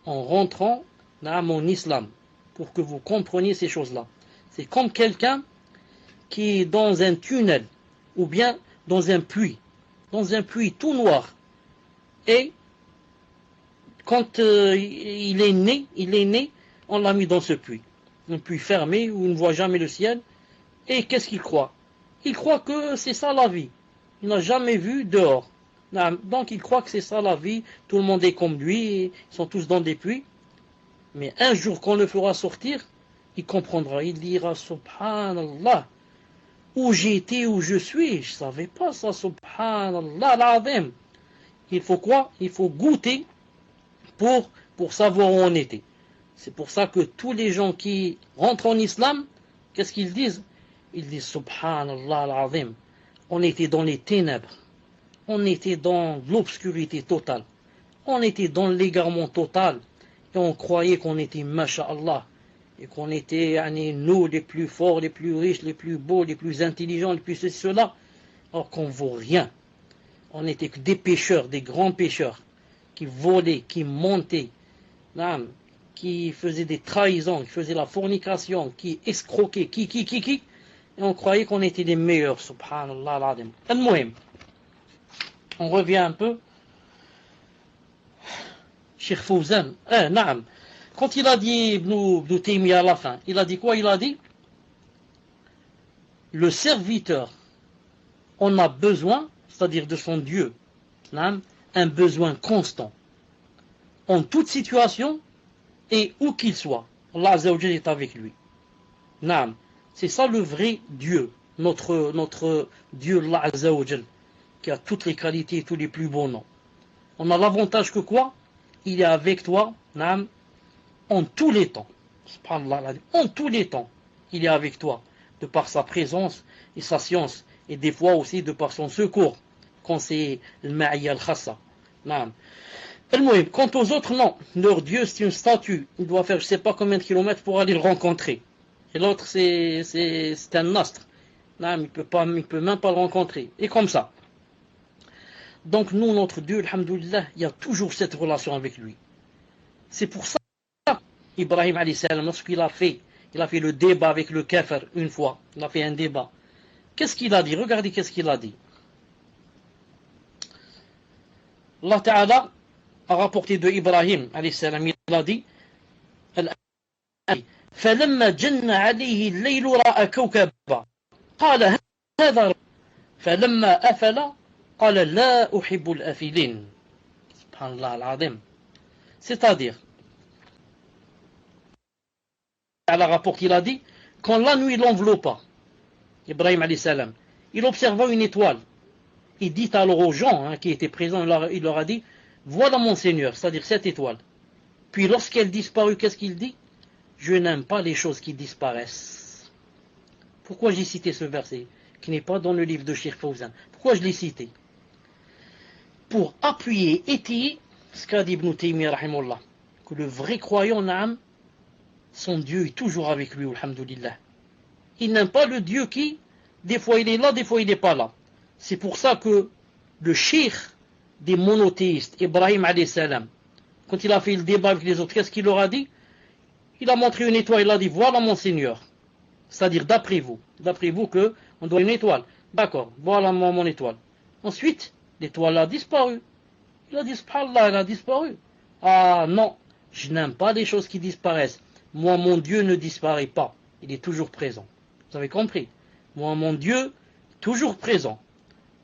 en rentrant naam, en islam pour que vous compreniez ces choses-là. C'est comme quelqu'un qui est dans un tunnel ou bien dans un puits tout noir. Et quand il est né, on l'a mis dans ce puits. Un puits fermé où il ne voit jamais le ciel. Et qu'est-ce qu'il croit? Il croit que c'est ça la vie. Il n'a jamais vu dehors. Donc il croit que c'est ça la vie. Tout le monde est comme lui. Ils sont tous dans des puits. Mais un jour qu'on le fera sortir, il comprendra. Il dira Subhanallah. Où j'ai été, où je suis. Je ne savais pas ça. Subhanallah l'azim. Il faut quoi? Il faut goûter pour savoir où on était. C'est pour ça que tous les gens qui rentrent en islam, qu'est-ce qu'ils disent? Ils disent Subhanallah al-Azim. On était dans les ténèbres. On était dans l'obscurité totale. On était dans l'égarement total. Et on croyait qu'on était masha'Allah. Et qu'on était nous les plus forts, les plus riches, les plus beaux, les plus intelligents, les plus ceci, cela. Alors qu'on ne vaut rien. On n'était que des pécheurs, des grands pécheurs. Qui volaient, qui montaient. Qui faisaient des trahisons, qui faisaient la fornication, qui escroquaient, qui. Et on croyait qu'on était les meilleurs, subhanallah al-Azim. Al-Muhim. On revient un peu. Cheikh Fawzan, naam. Quand il a dit Ibn Taymiyyah à la fin, il a dit quoi? Il a dit le serviteur en a besoin, c'est-à-dire de son Dieu, naam, un besoin constant. En toute situation et où qu'il soit. Allah Azza wa Jalla est avec lui. Naam. C'est ça le vrai Dieu, notre Dieu Allah Azza wa Jal, qui a toutes les qualités et tous les plus beaux noms. On a l'avantage que quoi? Il est avec toi, naam, en tous les temps. Subhanallah, en tous les temps, il est avec toi, de par sa présence et sa science, et des fois aussi de par son secours, quand c'est le ma'iyya al-khassa. Naam. Quant aux autres, non. Leur Dieu, c'est une statue. Il doit faire je ne sais pas combien de kilomètres pour aller le rencontrer. Et l'autre, c'est un astre. Non, il ne peut même pas le rencontrer. Et comme ça. Donc nous, notre Dieu, alhamdoulilah, il y a toujours cette relation avec lui. C'est pour ça qu'Ibrahim alayhi salam, lorsqu'il a fait le débat avec le kafir une fois, il a fait un débat. Qu'est-ce qu'il a dit? Regardez qu'est-ce qu'il a dit. Allah Ta'ala a rapporté de Ibrahim alayhi salam, il a dit فلما جن عليه الليل رأى كوكبا قال هذا فلما أفل قال لا أحب الأفلين سبحان الله العظيم. C'est-à-dire, à la rapport qu'il a dit, quand la nuit l'enveloppa, Ibrahim alayhi salam, il observa une étoile. Il dit alors aux gens qui étaient présents, il leur a dit, voilà mon Seigneur, c'est-à-dire cette étoile. Puis lorsqu'elle disparut, qu'est-ce qu'il dit? Je n'aime pas les choses qui disparaissent. Pourquoi j'ai cité ce verset, qui n'est pas dans le livre de Cheikh Fawzan? Pourquoi je l'ai cité? Pour appuyer, étayer ce qu'a dit Ibn Taymiyyah rahimahullah, que le vrai croyant, naam, son Dieu est toujours avec lui, alhamdoulilah. Il n'aime pas le Dieu qui, des fois il est là, des fois il n'est pas là. C'est pour ça que le cheikh des monothéistes, Ibrahim alayhi salam, quand il a fait le débat avec les autres, qu'est-ce qu'il leur a dit? Il a montré une étoile, il a dit, voilà mon Seigneur. C'est-à-dire, d'après vous que on doit une étoile. D'accord, voilà mon étoile. Ensuite, l'étoile a disparu. Il a dit, subhanallah, il a disparu. Ah non, je n'aime pas les choses qui disparaissent. Moi, mon Dieu ne disparaît pas. Il est toujours présent. Vous avez compris? Moi, mon Dieu, toujours présent.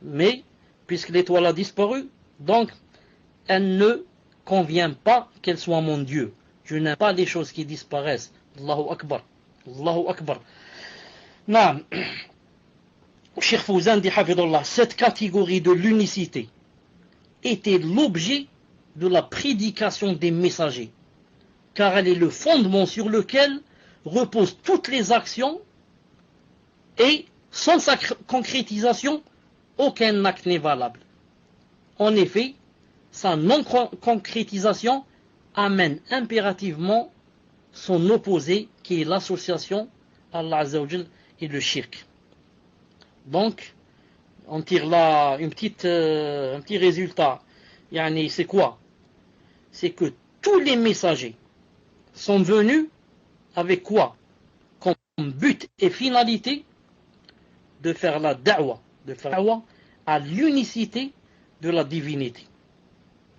Mais, puisque l'étoile a disparu, donc, elle ne convient pas qu'elle soit mon Dieu. Je n'aime pas les choses qui disparaissent. Allahu Akbar. Allahu Akbar. Naam. Cheikh Fawzan dit, hafidullah, cette catégorie de l'unicité était l'objet de la prédication des messagers, car elle est le fondement sur lequel reposent toutes les actions et sans sa concrétisation, aucun acte n'est valable. En effet, sa non-concrétisation amène impérativement son opposé, qui est l'association à Allah Azza wa Jal et le shirk. Donc, on tire là un petit résultat. Yani, c'est quoi? C'est que tous les messagers sont venus avec quoi? Comme but et finalité de faire la da'wa, à l'unicité de la divinité.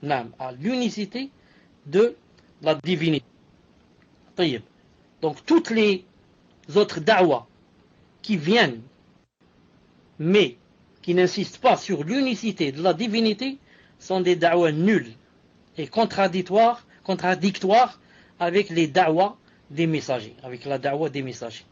Non, à l'unicité de la divinité. Donc toutes les autres da'wa qui viennent, mais qui n'insistent pas sur l'unicité de la divinité, sont des da'wa nuls et contradictoires avec les da'wa des messagers, avec la da'wa des messagers.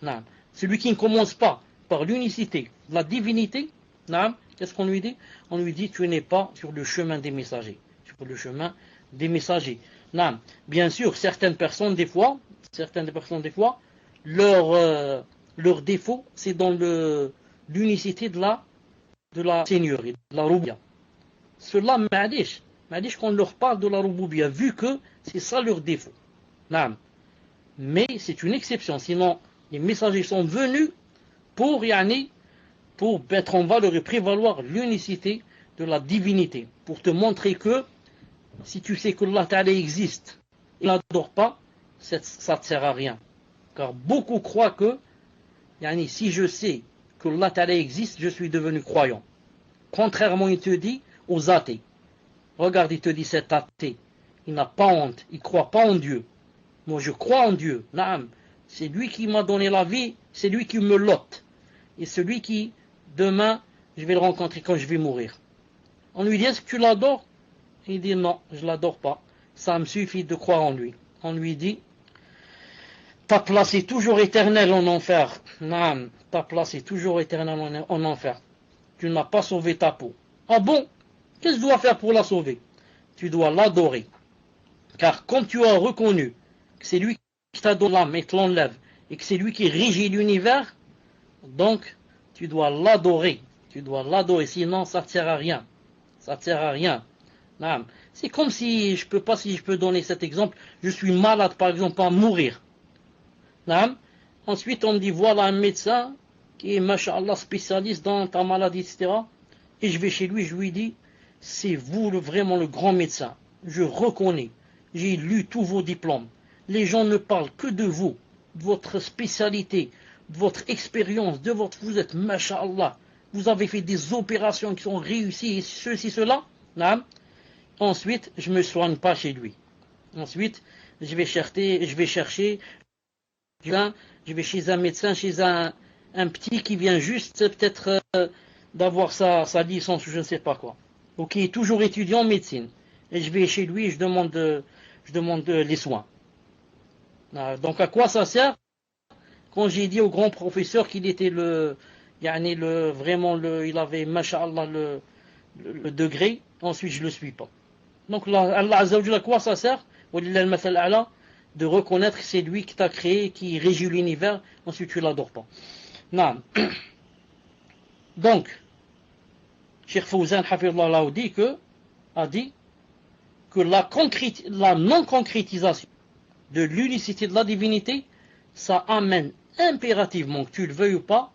Non. Celui qui ne commence pas par l'unicité de la divinité, non, qu'est-ce qu'on lui dit? On lui dit, tu n'es pas sur le chemin des messagers. Sur le chemin des messagers. Non. Bien sûr, certaines personnes des fois, leur défaut, c'est dans l'unicité de la seigneurie, de la roubia. Cela, ma'adish qu'on leur parle de la roubia, vu que c'est ça leur défaut. Non. Mais c'est une exception, sinon les messagers sont venus pour mettre en valeur et prévaloir l'unicité de la divinité, pour te montrer que si tu sais que Allah Ta'ala existe et n'adore pas, ça ne te sert à rien. Car beaucoup croient que si je sais que Allah Ta'ala existe, je suis devenu croyant. Contrairement, il te dit aux athées. Regarde, il te dit cet athée, il n'a pas honte, il ne croit pas en Dieu. Moi je crois en Dieu. Naam. C'est lui qui m'a donné la vie, c'est lui qui me lote. Et celui qui, demain, je vais le rencontrer quand je vais mourir. On lui dit, est-ce que tu l'adores? Il dit, non, je ne l'adore pas. Ça me suffit de croire en lui. On lui dit, ta place est toujours éternelle en enfer. Non, ta place est toujours éternelle en enfer. Tu n'as pas sauvé ta peau. Ah bon? Qu'est-ce que je dois faire pour la sauver? Tu dois l'adorer. Car comme tu as reconnu que c'est lui qui t'a donné l'âme et te l'enlève, et que c'est lui qui régit l'univers, donc tu dois l'adorer. Tu dois l'adorer, sinon ça ne te sert à rien. Ça ne te sert à rien. C'est comme si je peux donner cet exemple, je suis malade par exemple, pas mourir. Ensuite on me dit, voilà un médecin qui est, masha'Allah, spécialiste dans ta maladie, etc. Et je vais chez lui, je lui dis, c'est vous vraiment le grand médecin. Je reconnais, j'ai lu tous vos diplômes. Les gens ne parlent que de vous, de votre spécialité, de votre expérience, vous êtes, masha'Allah, vous avez fait des opérations qui sont réussies, et ceci, cela. Ensuite, je ne me soigne pas chez lui. Ensuite, je vais chercher, je vais chez un médecin, chez un petit qui vient juste peut-être d'avoir sa licence ou je ne sais pas quoi. Ou qui est toujours étudiant en médecine. Et je vais chez lui et je demande les soins. Donc à quoi ça sert? Quand j'ai dit au grand professeur qu'il était il avait, masha'Allah, le degré, ensuite je ne le suis pas. Donc Allah Azza wa Jalla, à quoi ça sert? De reconnaître que c'est lui qui t'a créé, qui régit l'univers, ensuite tu ne l'adores pas. Non. Donc, Cheikh Fawzan Hafidhullah a dit que la non-concrétisation de l'unicité de la divinité, ça amène impérativement, que tu le veuilles ou pas,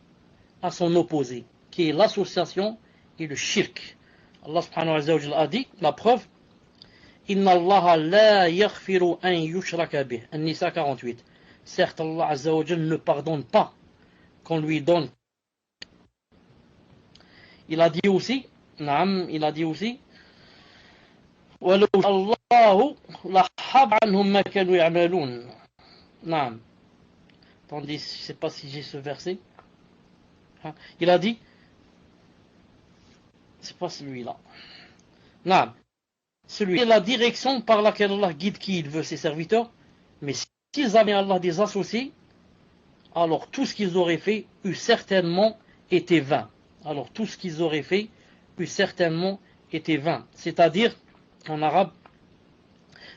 à son opposé, qui est l'association et le shirk. Allah subhanahu wa ta'ala a dit, la preuve, Inna Allah la yaghfiru an yushraka bih. An-Nisa 48. Certes, Allah Azza wa Jal ne pardonne pas qu'on lui donne. Il a dit aussi, ولو شاء الله لحب عنهم ما كانوا يعملون. نعم. Attendez, je ne sais pas si j'ai ce verset. Il a dit, c'est pas celui-là. Non, celui est la direction par laquelle Allah guide qui il veut, ses serviteurs. Mais s'ils avaient Allah des associés, alors tout ce qu'ils auraient fait eût certainement été vain. Alors tout ce qu'ils auraient fait eût certainement été vain. C'est-à-dire, en arabe,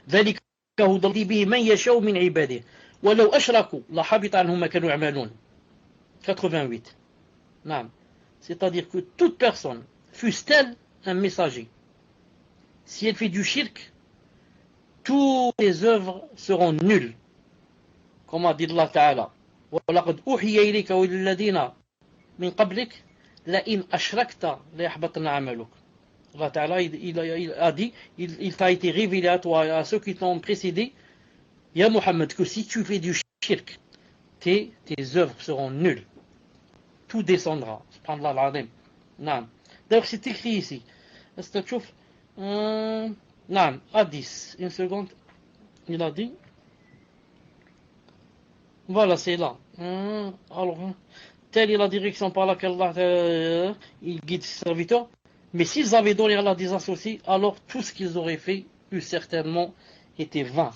ذلك هدى به من يشاء من عباده ولو أشركوا لحبط عنهم ما كانوا يعملون. 88. Non. C'est-à-dire que toute personne, fût-elle un messager, si elle fait du shirk, toutes les œuvres seront nulles. Comme a dit Allah Ta'ala, وَلَقَدْ أُوحِيَ إِلَيْكَ وَإِلَّذِينَ مِنْ قَبْلِكَ لَإِنْ أَشْرَكْتَ لَيَحْبَطَنَّ عَمَلُكَ. Allah Ta'ala il a dit, il t'a été révélé à toi et à ceux qui t'ont précédé, Ya Muhammad, que si tu fais du shirk, tes œuvres seront nulles. Tout descendra. Subhanallah al-Azim. Non. D'ailleurs, c'est écrit ici. Est-ce que tu trouves Non, à 10. Une seconde. Il a dit. Voilà, c'est là. Alors, telle est la direction par laquelle Allah il guide ses serviteurs. Mais s'ils avaient donné à Allah des associés, alors tout ce qu'ils auraient fait eût certainement été vain.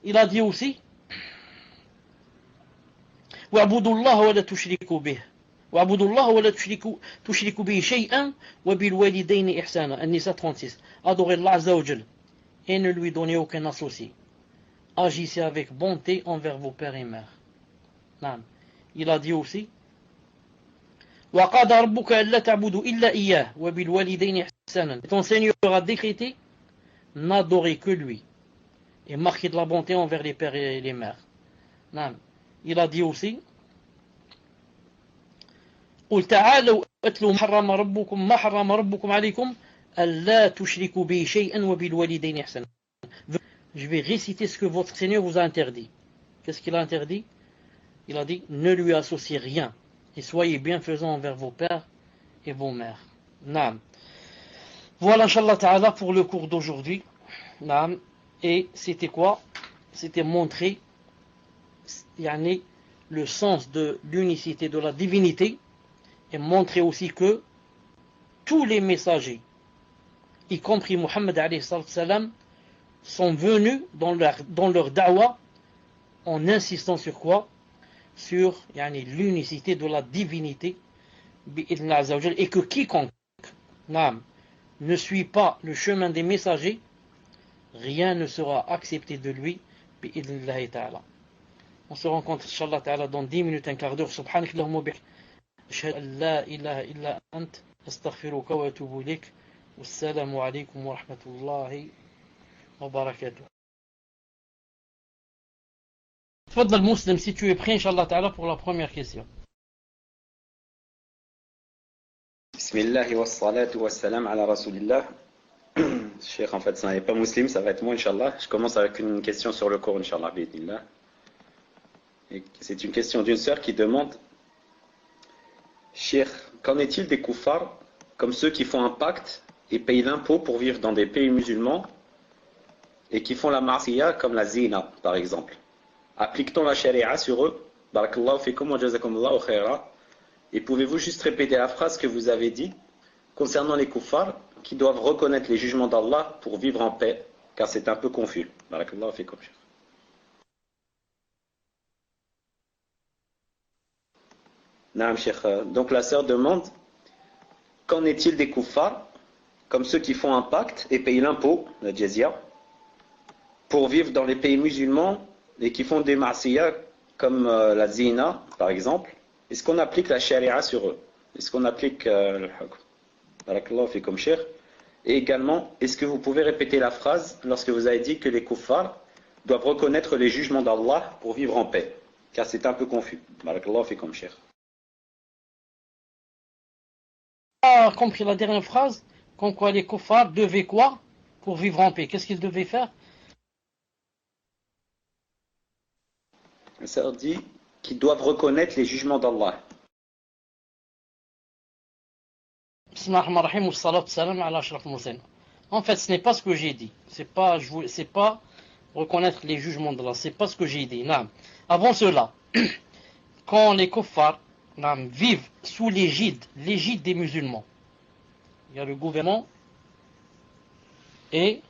Il a dit aussi وَاعْبُدُوا اللَّهَ وَلَا تُشْرِكُوا بِهِ وَاعْبُدُوا اللَّهَ وَلَا تُشْرِكُوا بِهِ شَيْئًا وَبِالْوَالِدَيْنِ إِحْسَانًا. An-Nisa 36. Adorez Allah Azza wa Jal et ne lui donnez aucun associé. Agissez avec bonté envers vos pères et mères. Non. Il a dit aussi وَقَضَى رَبُّكَ أَلَّا تَعْبُدُوا إِلَّا إِيَّاهُ وَبِالْوَالِدَيْنِ إِحْسَانًا. Ton Seigneur a décrété n'adorer que lui et marquer de la bonté envers les pères et les mères. Non. Il a dit aussi قل تعالوا أتلوا ما حرم ربكم عليكم ألا تشركوا به شيئا وبالوالدين إحسانا. Je vais réciter ce que votre Seigneur vous a interdit. Qu'est-ce qu'il a interdit? Il a dit ne lui associez rien et soyez bienfaisants envers vos pères et vos mères. Naam. Voilà, Inch'Allah Ta'ala, pour le cours d'aujourd'hui. Naam. Et c'était quoi? C'était montrer le sens de l'unicité de la divinité et montrer aussi que tous les messagers, y compris Muhammad alayhi salam, sont venus dans leur da'wah en insistant sur quoi? Sur l'unicité de la divinité et que quiconque ne suit pas le chemin des messagers, rien ne sera accepté de lui bi'idhnillahi ta'ala. On se rencontre Inch'Allah Ta'ala dans 10 minutes, un quart d'heure. Subhanak Allahumma bihamdik. Ashhadu an la ilaha illa ant. Astaghfiruka wa atubu ilayk. Wassalamu alaykum wa rahmatullahi wa barakatuh. Tfaddal Muslim, si tu es prêt, Inch'Allah Ta'ala, pour la première question. Bismillah wa salatu wa salam ala rasulillah. Cheikh, en fait, ça n'est pas musulman, ça va être moi, Inch'Allah. Je commence avec une question sur le cours, Inch'Allah, bi'idhnillah. C'est une question d'une sœur qui demande Cheikh, qu'en est-il des koufars comme ceux qui font un pacte et payent l'impôt pour vivre dans des pays musulmans et qui font la marsiya comme la zina par exemple? Applique-t-on la sharia sur eux? Barakallahu fikum wa jazakumullahu khaira. Et pouvez-vous juste répéter la phrase que vous avez dit concernant les koufars qui doivent reconnaître les jugements d'Allah pour vivre en paix, car c'est un peu confus. Barakallahu fikum. Naam, Cheikh. Donc la sœur demande qu'en est-il des koufars comme ceux qui font un pacte et payent l'impôt, la jizya, pour vivre dans les pays musulmans et qui font des ma'siyas comme la zina par exemple? Est-ce qu'on applique la sharia sur eux? Est-ce qu'on applique le hukm? Barakallahu fikum, Cheikh. Et également, est-ce que vous pouvez répéter la phrase lorsque vous avez dit que les kuffars doivent reconnaître les jugements d'Allah pour vivre en paix? Car c'est un peu confus. Barakallahu fikum, Cheikh. Compris la dernière phrase, comme quoi les kuffars devaient quoi pour vivre en paix? Qu'est-ce qu'ils devaient faire? Ça dit qu'ils doivent reconnaître les jugements d'Allah. Bismillah ar-Rahman ar-Rahim, wa salatu salam ala ashraf al-mursalin. En fait, ce n'est pas ce que j'ai dit. C'est pas reconnaître les jugements d'Allah. C'est pas ce que j'ai dit. Non. Avant cela, quand les kuffars vivent sous l'égide des musulmans, il y a le gouvernement et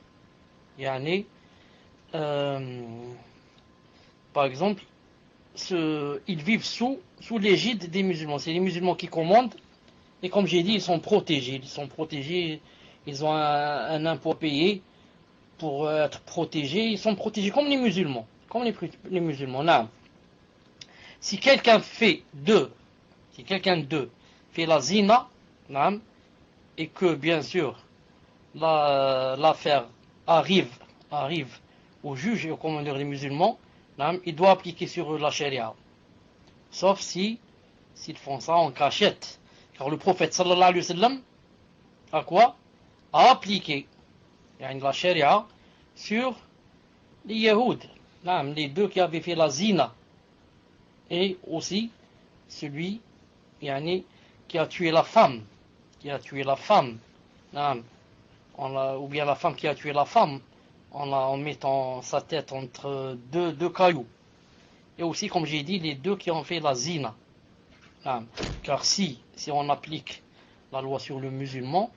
par exemple, ils vivent sous l'égide des musulmans. C'est les musulmans qui commandent. Et comme j'ai dit, ils sont protégés. Ils ont un impôt à payer pour être protégés. Ils sont protégés comme les musulmans. Comme les musulmans. Non. Si quelqu'un d'eux fait la zina, non, et que bien sûr l'affaire arrive au juge et au commandeur des musulmans, non, il doit appliquer sur eux la charia. Sauf s'ils font ça en cachette. Car le prophète sallallahu alayhi wa sallam a appliqué la charia sur les Yahouds, les deux qui avaient fait la zina, et aussi celui qui a tué la femme, ou bien la femme qui a tué la femme en mettant sa tête entre deux cailloux. Et aussi, comme j'ai dit, les deux qui ont fait la zina. Car si on applique la loi sur le musulman,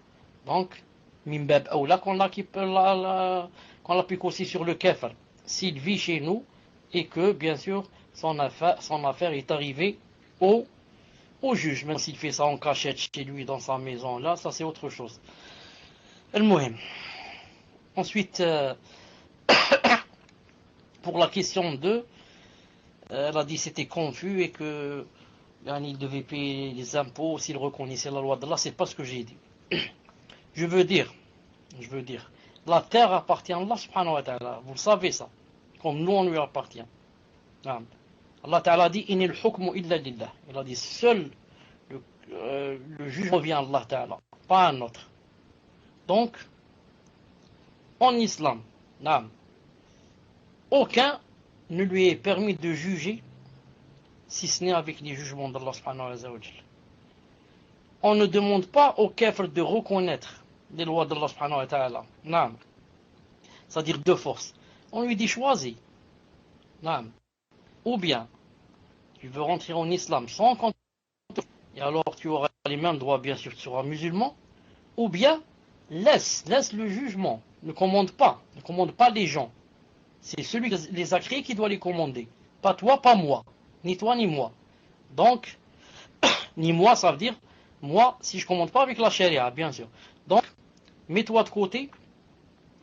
donc mimbab aoula qu'on l'applique aussi sur le kafir. S'il vit chez nous et que bien sûr son affaire est arrivée au juge, même s'il fait ça en cachette chez lui dans sa maison, là ça c'est autre chose. Al-Muhim. Ensuite pour la question 2, elle a dit c'était confus et que il devait payer les impôts s'il reconnaissait la loi d'Allah. C'est pas ce que j'ai dit. Je veux dire, la terre appartient à Allah subhanahu wa ta'ala. Vous savez ça. Comme nous on lui appartient. Allah ta'ala dit inil hukmu illa lillah. Il a dit seul le juge revient à Allah ta'ala, pas à un autre. Donc en islam, aucun ne lui est permis de juger si ce n'est avec les jugements d'Allah subhanahu wa ta'ala. On ne demande pas au kafir de reconnaître les lois d'Allah subhanahu wa ta'ala. C'est-à-dire de force. On lui dit choisis. Ou bien tu veux rentrer en islam sans compter, et alors tu auras les mêmes droits, bien sûr tu seras musulman. Ou bien laisse le jugement. Ne commande pas les gens. C'est celui qui les a créés qui doit les commander. Pas toi, pas moi. Ni toi, ni moi. Donc, ni moi, ça veut dire, moi, si je ne commande pas avec la charia, bien sûr. Donc, mets-toi de côté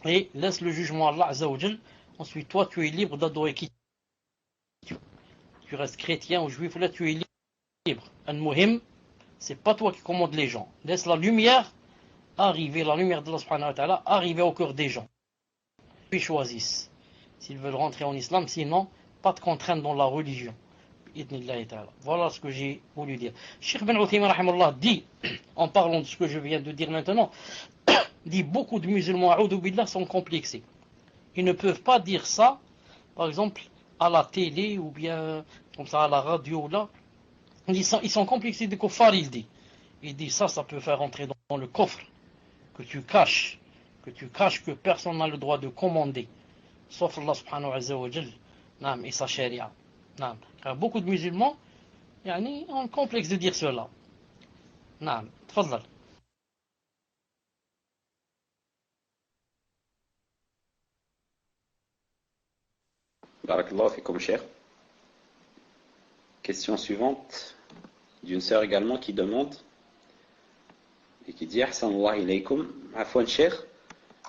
et laisse le jugement à Allah Azza wa Jal. Ensuite, toi, tu es libre d'adorer qui tu restes chrétien ou juif, là, tu es libre. Al-Muhim, c'est pas toi qui commandes les gens. Laisse la lumière arriver, la lumière de Allah subhanahu wa ta'ala, arriver au cœur des gens. Puis choisissent s'ils veulent rentrer en islam, sinon, pas de contrainte dans la religion. Voilà ce que j'ai voulu dire. Cheikh Ben Uthaymin rahimahullah dit, en parlant de ce que je viens de dire maintenant, dit beaucoup de musulmans a'udhu billah sont complexés. Ils ne peuvent pas dire ça, par exemple, à la télé ou bien comme ça à la radio là. Ils sont complexés de kuffar, il dit. Il dit ça peut faire entrer dans le coffre que tu caches que personne n'a le droit de commander, sauf Allah subhanahu wa ta'ala et sa charia. Car beaucoup de musulmans ont un complexe de dire cela. Tfadlal. Barakallahu fikum, cher. Question suivante d'une sœur également qui demande et qui dit Ahsanallahu ilaykum, afwan cher,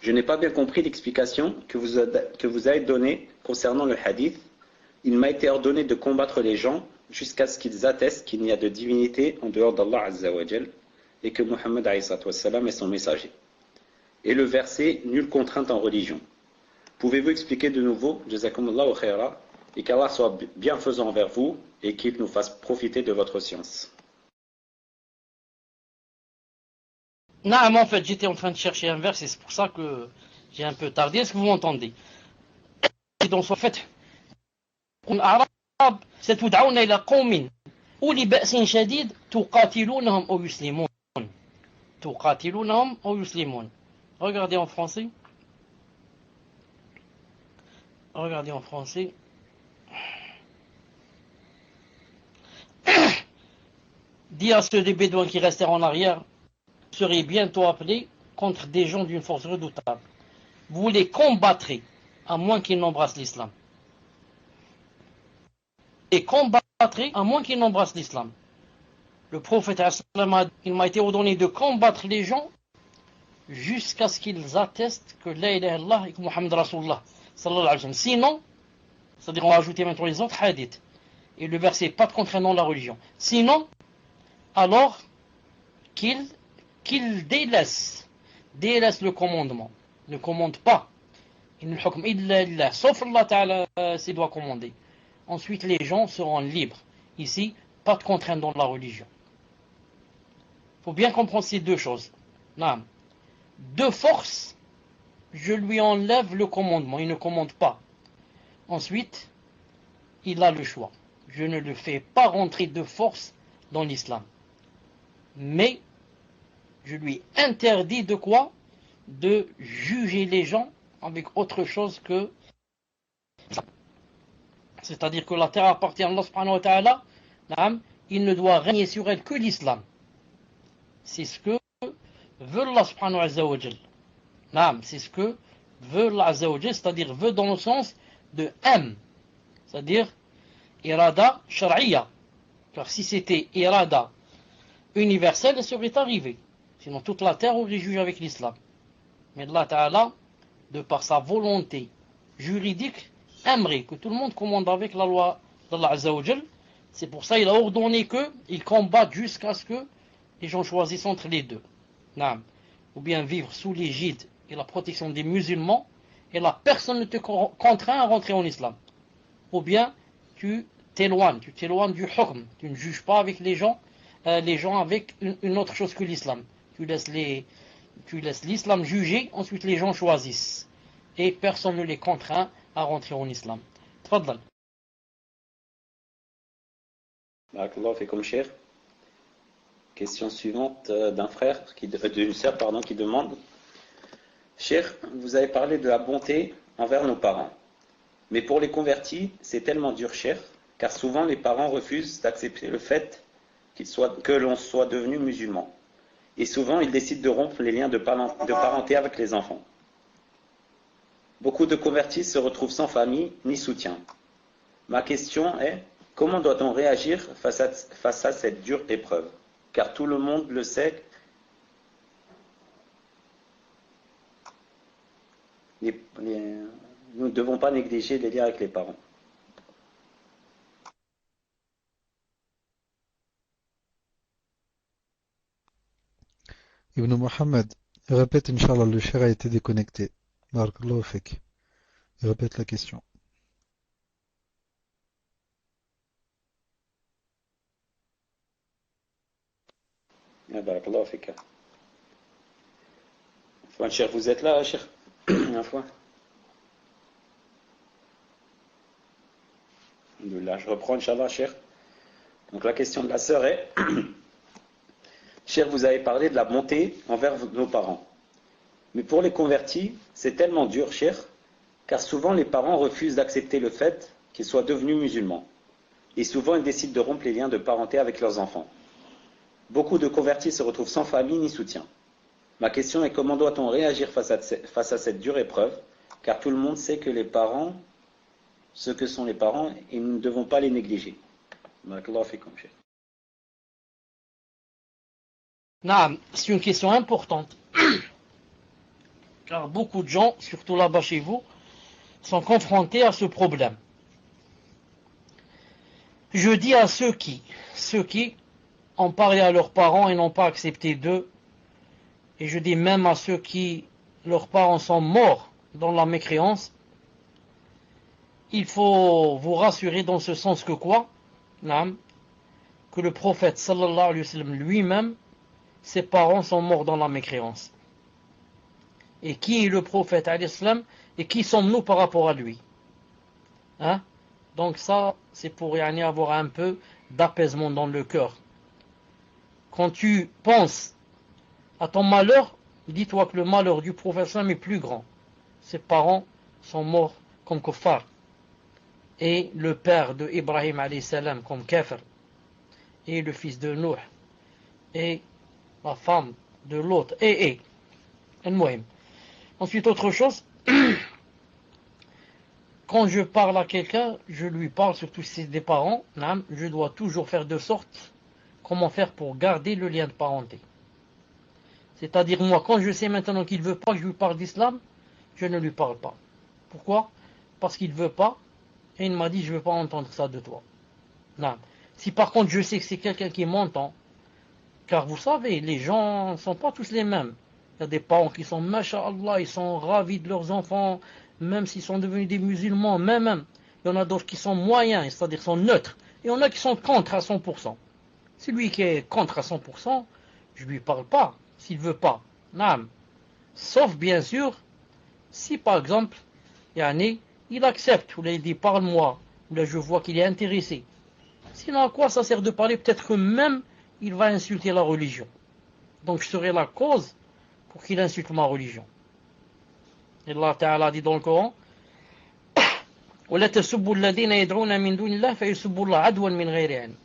je n'ai pas bien compris l'explication que vous avez donnée concernant le hadith. Il m'a été ordonné de combattre les gens jusqu'à ce qu'ils attestent qu'il n'y a de divinité en dehors d'Allah Azza wa Jal et que Muhammad alayhi salam est son messager. Et le verset nulle contrainte en religion. Pouvez-vous expliquer de nouveau, Jazakumullahu khaira, et qu'Allah soit bienfaisant envers vous et qu'il nous fasse profiter de votre science. En fait, j'étais en train de chercher un verset, c'est pour ça que j'ai un peu tardé. Est-ce que vous m'entendez? Dans ce fait, ستدعون إلى قوم أولي بأس شديد تقاتلونهم أو يسلمون. تقاتلونهم أو يسلمون. Regardez en français. Regardez en français. Dis à ceux des Bédouins qui restèrent en arrière, vous serez bientôt appelés contre des gens d'une force redoutable. Vous les combattrez, à moins qu'ils n'embrassent l'islam. Et combattrez, à moins qu'ils n'embrassent l'islam. Le prophète, il m'a été ordonné de combattre les gens jusqu'à ce qu'ils attestent que la ilaha illallah et que Muhammad Rasulullah sallallahu alayhi wa sallam. Sinon, c'est-à-dire on va ajouter maintenant les autres hadiths, et le verset pas de contraignant la religion. Sinon, alors qu'ils délaissent le commandement, ne commandent pas. Sauf Allah Ta'ala s'il doit commander. Ensuite, les gens seront libres. Ici, pas de contrainte dans la religion. Il faut bien comprendre ces deux choses. Non. De force, je lui enlève le commandement, il ne commande pas. Ensuite, il a le choix. Je ne le fais pas rentrer de force dans l'islam. Mais, je lui interdis de quoi? De juger les gens avec autre chose que... C'est-à-dire que la terre appartient à Allah subhanahu wa ta'ala, il ne doit régner sur elle que l'islam. C'est ce que veut Allah subhanahu wa ta'ala. C'est ce que veut Allah azza wa jal, c'est-à-dire veut dans le sens de aime. C'est-à-dire irada shar'iyya. Car si c'était irada universelle, elle serait arrivée. Sinon toute la terre aurait jugé avec l'islam. Mais Allah ta'ala, de par sa volonté juridique, aimerait que tout le monde commande avec la loi d'Allah azza wa jal. C'est pour ça qu'il a ordonné qu'ils combattent jusqu'à ce que les gens choisissent entre les deux. Ou bien vivre sous l'égide et la protection des musulmans, et la personne ne te contraint à rentrer en islam. Ou bien tu t'éloignes du hukm, tu ne juges pas avec les gens avec une autre chose que l'islam. Tu laisses l'islam juger, ensuite les gens choisissent. Et personne ne les contraint à rentrer en islam. Tfaddal. Barakallahu fikum, cher. Question suivante d'une sœur qui demande: Cher, vous avez parlé de la bonté envers nos parents. Mais pour les convertis, c'est tellement dur, cher, car souvent les parents refusent d'accepter le fait que l'on soit devenu musulman. Et souvent, ils décident de rompre les liens de parenté avec les enfants. Beaucoup de convertis se retrouvent sans famille ni soutien. Ma question est: comment doit-on réagir face à cette dure épreuve? Car tout le monde le sait, nous ne devons pas négliger les liens avec les parents. Ibn Mohammed, répète, Inch'Allah, le cher a été déconnecté. Barakallahu fik. Répète la question. Barakallahu fik. Cher, vous êtes là, cher? Là, je reprends, Inch'Allah, cher. Donc la question de la sœur est: Cher, vous avez parlé de la bonté envers nos parents. Mais pour les convertis, c'est tellement dur, cher, car souvent les parents refusent d'accepter le fait qu'ils soient devenus musulmans. Et souvent ils décident de rompre les liens de parenté avec leurs enfants. Beaucoup de convertis se retrouvent sans famille ni soutien. Ma question est: comment doit-on réagir face à cette dure épreuve? Car tout le monde sait que les parents, ce que sont les parents, et nous ne devons pas les négliger. C'est une question importante. Car beaucoup de gens, surtout là-bas chez vous, sont confrontés à ce problème. Je dis à ceux qui ont parlé à leurs parents et n'ont pas accepté d'eux, et je dis même à ceux qui, leurs parents sont morts dans la mécréance, il faut vous rassurer dans ce sens que quoi? Que le prophète sallallahu alayhi wa sallam lui-même, ses parents sont morts dans la mécréance. Et qui est le prophète alayhi salam, et qui sommes-nous par rapport à lui? Donc ça, c'est pour avoir un peu d'apaisement dans le cœur. Quand tu penses À ton malheur, dis-toi que le malheur du prophète est plus grand. Ses parents sont morts comme kuffar. Et le père de Ibrahim alayhi salam comme kafir. Et le fils de Nuh. Et la femme de l'autre. Et. Ensuite, autre chose. Quand je parle à quelqu'un, je lui parle, surtout si c'est des parents, je dois toujours faire de sorte comment faire pour garder le lien de parenté. C'est-à-dire, moi, quand je sais maintenant qu'il ne veut pas que je lui parle d'islam, je ne lui parle pas. Pourquoi? Parce qu'il ne veut pas, et il m'a dit, je ne veux pas entendre ça de toi. Non. Si par contre je sais que c'est quelqu'un qui m'entend, car vous savez, les gens ne sont pas tous les mêmes. Il y a des parents qui sont, masha'Allah, ils sont ravis de leurs enfants, même s'ils sont devenus des musulmans, même. Il y en a d'autres qui sont moyens, c'est-à-dire sont neutres. Et il y en a qui sont contre à 100%. Celui qui est contre à 100%, je ne lui parle pas, s'il ne veut pas. Non. Sauf bien sûr, si par exemple, il accepte, ou il dit parle-moi, ou là je vois qu'il est intéressé. Sinon à quoi ça sert de parler? Peut-être que même il va insulter la religion. Donc je serai la cause pour qu'il insulte ma religion. Et Allah Ta'ala dit dans le Coran, وَلَا تَسُبُّوا الَّذِينَ يَدْعُونَ مِن دُونِ اللَّهِ فَيُسُبُّوا اللَّهَ عَدْوًا مِنْ غَيْرِ عِلْمٍ.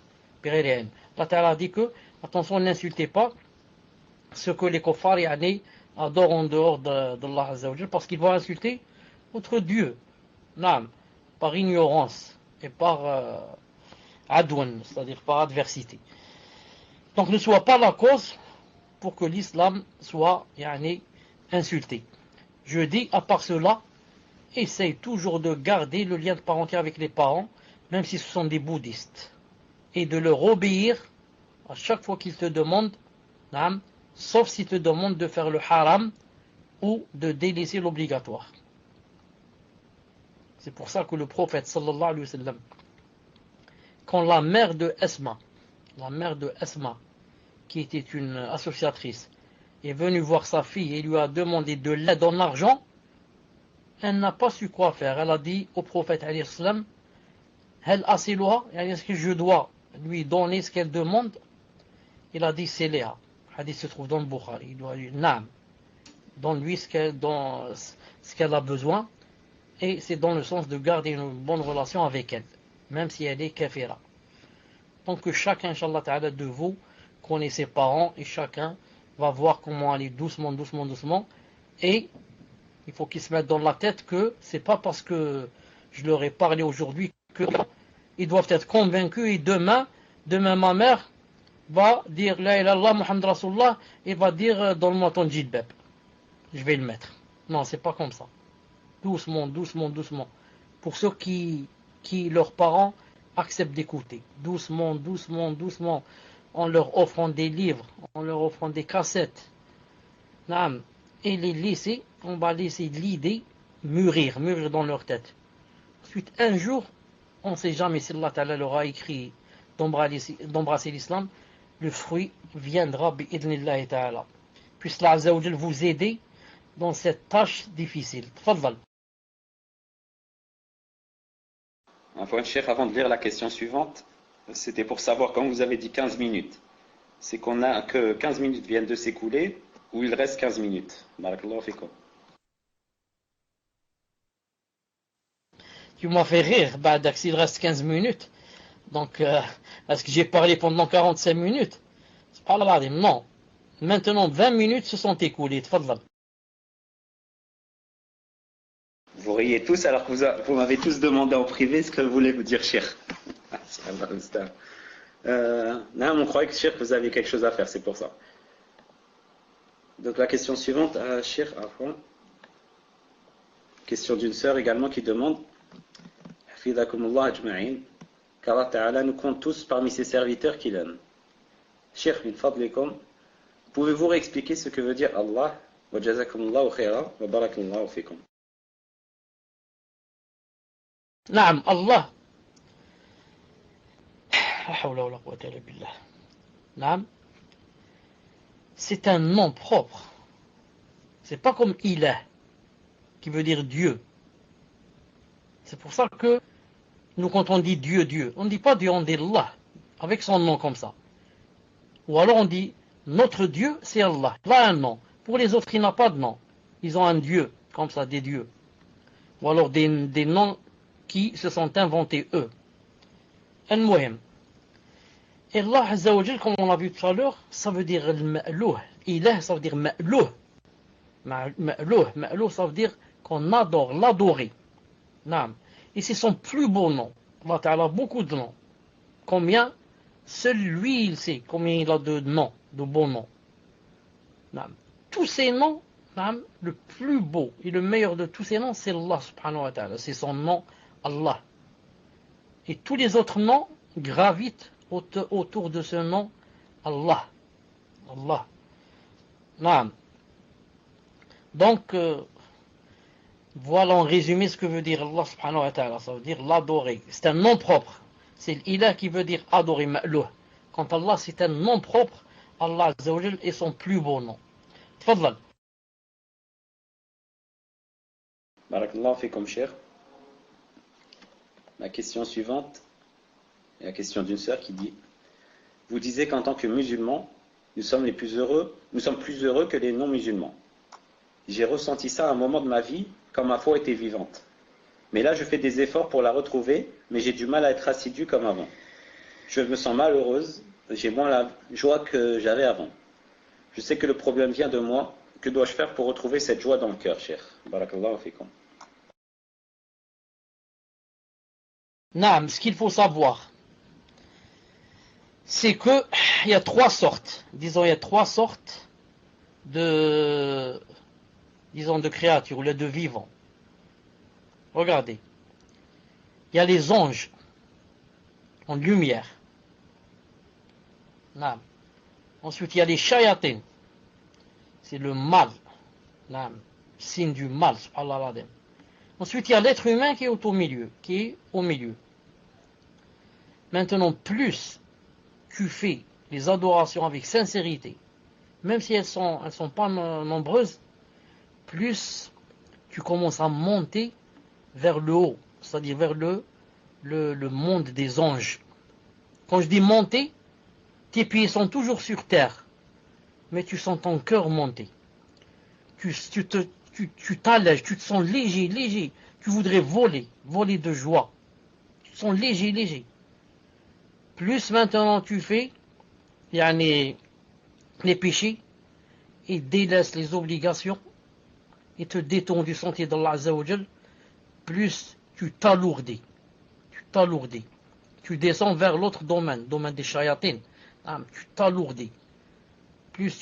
Allah Ta'ala dit que, attention, n'insultez pas ce que les kuffars adorent en dehors d'Allah Azza wa Jal, parce qu'ils vont insulter votre Dieu, par ignorance et par adwan, c'est-à-dire par adversité. Donc ne sois pas la cause pour que l'islam soit insulté. Je dis, à part cela, essaye toujours de garder le lien de parenté avec les parents, même si ce sont des bouddhistes, et de leur obéir à chaque fois qu'ils te demandent, sauf s'ils te demandent de faire le haram ou de délaisser l'obligatoire. C'est pour ça que le prophète sallallahu alayhi wa sallam, quand la mère de Asma, qui était une associatrice, est venue voir sa fille et lui a demandé de l'aide en argent, elle n'a pas su quoi faire. Elle a dit au prophète alayhi salam, est-ce que je dois lui donner ce qu'elle demande? Il a dit c'est Léa. Le hadith se trouve dans le Bukhari. Il doit dire Naam. Donne-lui ce qu'elle a besoin. Et c'est dans le sens de garder une bonne relation avec elle, même si elle est kafira. Donc que chacun, Inch'Allah Ta'ala, de vous connaît ses parents et chacun va voir comment aller doucement. Et il faut qu'ils se mettent dans la tête que c'est pas parce que je leur ai parlé aujourd'hui qu'ils doivent être convaincus et demain ma mère va dire La ilaha illallah Muhammad Rasulullah et va dire donne-moi ton djilbab. Je vais le mettre. Non, c'est pas comme ça. Doucement. Pour ceux qui leurs parents acceptent d'écouter. Doucement. En leur offrant des livres, en leur offrant des cassettes. Et les laisser, on va laisser l'idée mûrir dans leur tête. Ensuite, un jour, on ne sait jamais si Allah Ta'ala leur a écrit d'embrasser l'islam, le fruit viendra bi'idnillahi ta'ala. Puisse Allah Azza wa Jal vous aider dans cette tâche difficile. Tfaddal. Enfin, Cheikh, avant de lire la question suivante, c'était pour savoir, quand vous avez dit 15 minutes, c'est qu'on a que 15 minutes viennent de s'écouler ou il reste 15 minutes. Barakallahu fikum. Tu m'as fait rire, Badak, s'il reste 15 minutes. Donc, est-ce que j'ai parlé pendant 45 minutes? C'est pas la non. Maintenant, 20 minutes se sont écoulées. Tfaddal. Vous riez tous alors que vous m'avez tous demandé en privé ce que voulez vous dire, Cheikh. On croyait que Cheikh, vous aviez quelque chose à faire, c'est pour ça. Donc la question suivante, Cheikh, question d'une sœur également qui demande Hafidakumullah ajma'in, qu'Allah Ta'ala nous compte tous parmi ses serviteurs qu'il aime. Cheikh, min fadlikum, pouvez-vous réexpliquer ce que veut dire Allah wa jazakumullahu khaira wa barakallahu fikum? Naam, Allah. La hawla wa la quwwata illa billah. Naam. C'est un nom propre. C'est pas comme Ilah, qui veut dire Dieu. C'est pour ça que nous, quand on dit Dieu, on ne dit pas Dieu, on dit Allah, avec son nom comme ça. Ou alors on dit Notre Dieu, c'est Allah. Il a un nom. Pour les autres, il n'a pas de nom. Ils ont un Dieu, comme ça, des dieux. Ou alors des noms qui se sont inventés eux. Al-Muhim. Et Allah Azza wa Jal, comme on l'a vu tout à l'heure, ça veut dire al-ma'louh. Ilah, ça veut dire ma'louh. Ma'louh, ça veut dire qu'on adore, l'adorer. Naam. Et c'est son plus beau nom. Allah Ta'ala a beaucoup de noms. Combien? Seul lui, il sait combien il a de noms, de beaux noms. Naam. Tous ces noms, naam, le plus beau et le meilleur de tous ces noms, c'est Allah Subhanahu wa Ta'ala. C'est son nom, Allah. Et tous les autres noms gravitent autour de ce nom, Allah. Allah. Naam. Donc, voilà en résumé ce que veut dire Allah subhanahu wa ta'ala. Ça veut dire l'adorer. C'est un nom propre. C'est l'ilah qui veut dire adorer, ma'louh. Quant à Allah, c'est un nom propre. Allah Azza wa Jal est son plus beau nom. Tfadlal. Barakallahu fikum, cher. La question suivante est la question d'une sœur qui dit: vous disiez qu'en tant que musulmans, nous sommes plus heureux que les non-musulmans. J'ai ressenti ça à un moment de ma vie quand ma foi était vivante. Mais là, je fais des efforts pour la retrouver, mais j'ai du mal à être assidu comme avant. Je me sens malheureuse, j'ai moins la joie que j'avais avant. Je sais que le problème vient de moi. Que dois-je faire pour retrouver cette joie dans le cœur, cher? Barakallahu fikum. Naam, ce qu'il faut savoir, c'est que il y a trois sortes. Disons, il y a trois sortes de créatures, ou de vivants. Regardez. Il y a les anges en lumière. Naam. Ensuite, il y a les shayatins. C'est le mal. Naam. Signe du mal. Subhanallah. Ensuite, il y a l'être humain qui est au milieu. Maintenant, plus tu fais les adorations avec sincérité, même si elles sont pas nombreuses, plus tu commences à monter vers le haut, c'est-à-dire vers le monde des anges. Quand je dis monter, tes pieds sont toujours sur terre, mais tu sens ton cœur monter. Tu t'allèges, tu te sens léger. Tu voudrais voler de joie. Tu te sens léger. Plus maintenant tu fais les péchés et délaisses les obligations et te détournes du sentier d'Allah Azza wa Jal, plus tu t'alourdis. Tu descends vers l'autre domaine des shayatines. Tu t'alourdis. Plus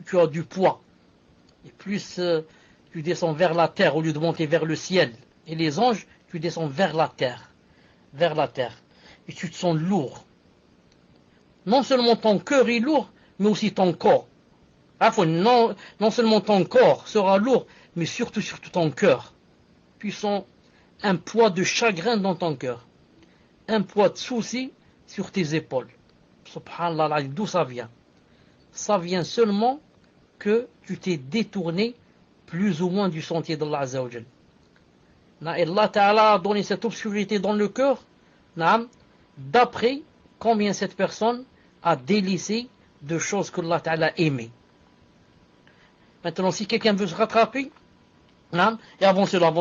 tu as du poids. Et plus tu descends vers la terre au lieu de monter vers le ciel. Et les anges, tu descends vers la terre. Et tu te sens lourd. Non seulement ton cœur est lourd, mais aussi ton corps. Non seulement ton corps sera lourd, mais surtout ton cœur. Tu sens un poids de chagrin dans ton cœur. Un poids de souci sur tes épaules. Subhanallah, d'où ça vient? Ça vient seulement que tu t'es détourné plus ou moins du sentier d'Allah Azza wa Jal. Et Allah Ta'ala a donné cette obscurité dans le cœur, d'après combien cette personne a délaissé de choses que Allah Ta'ala aimait. Maintenant, si quelqu'un veut se rattraper, et avant cela,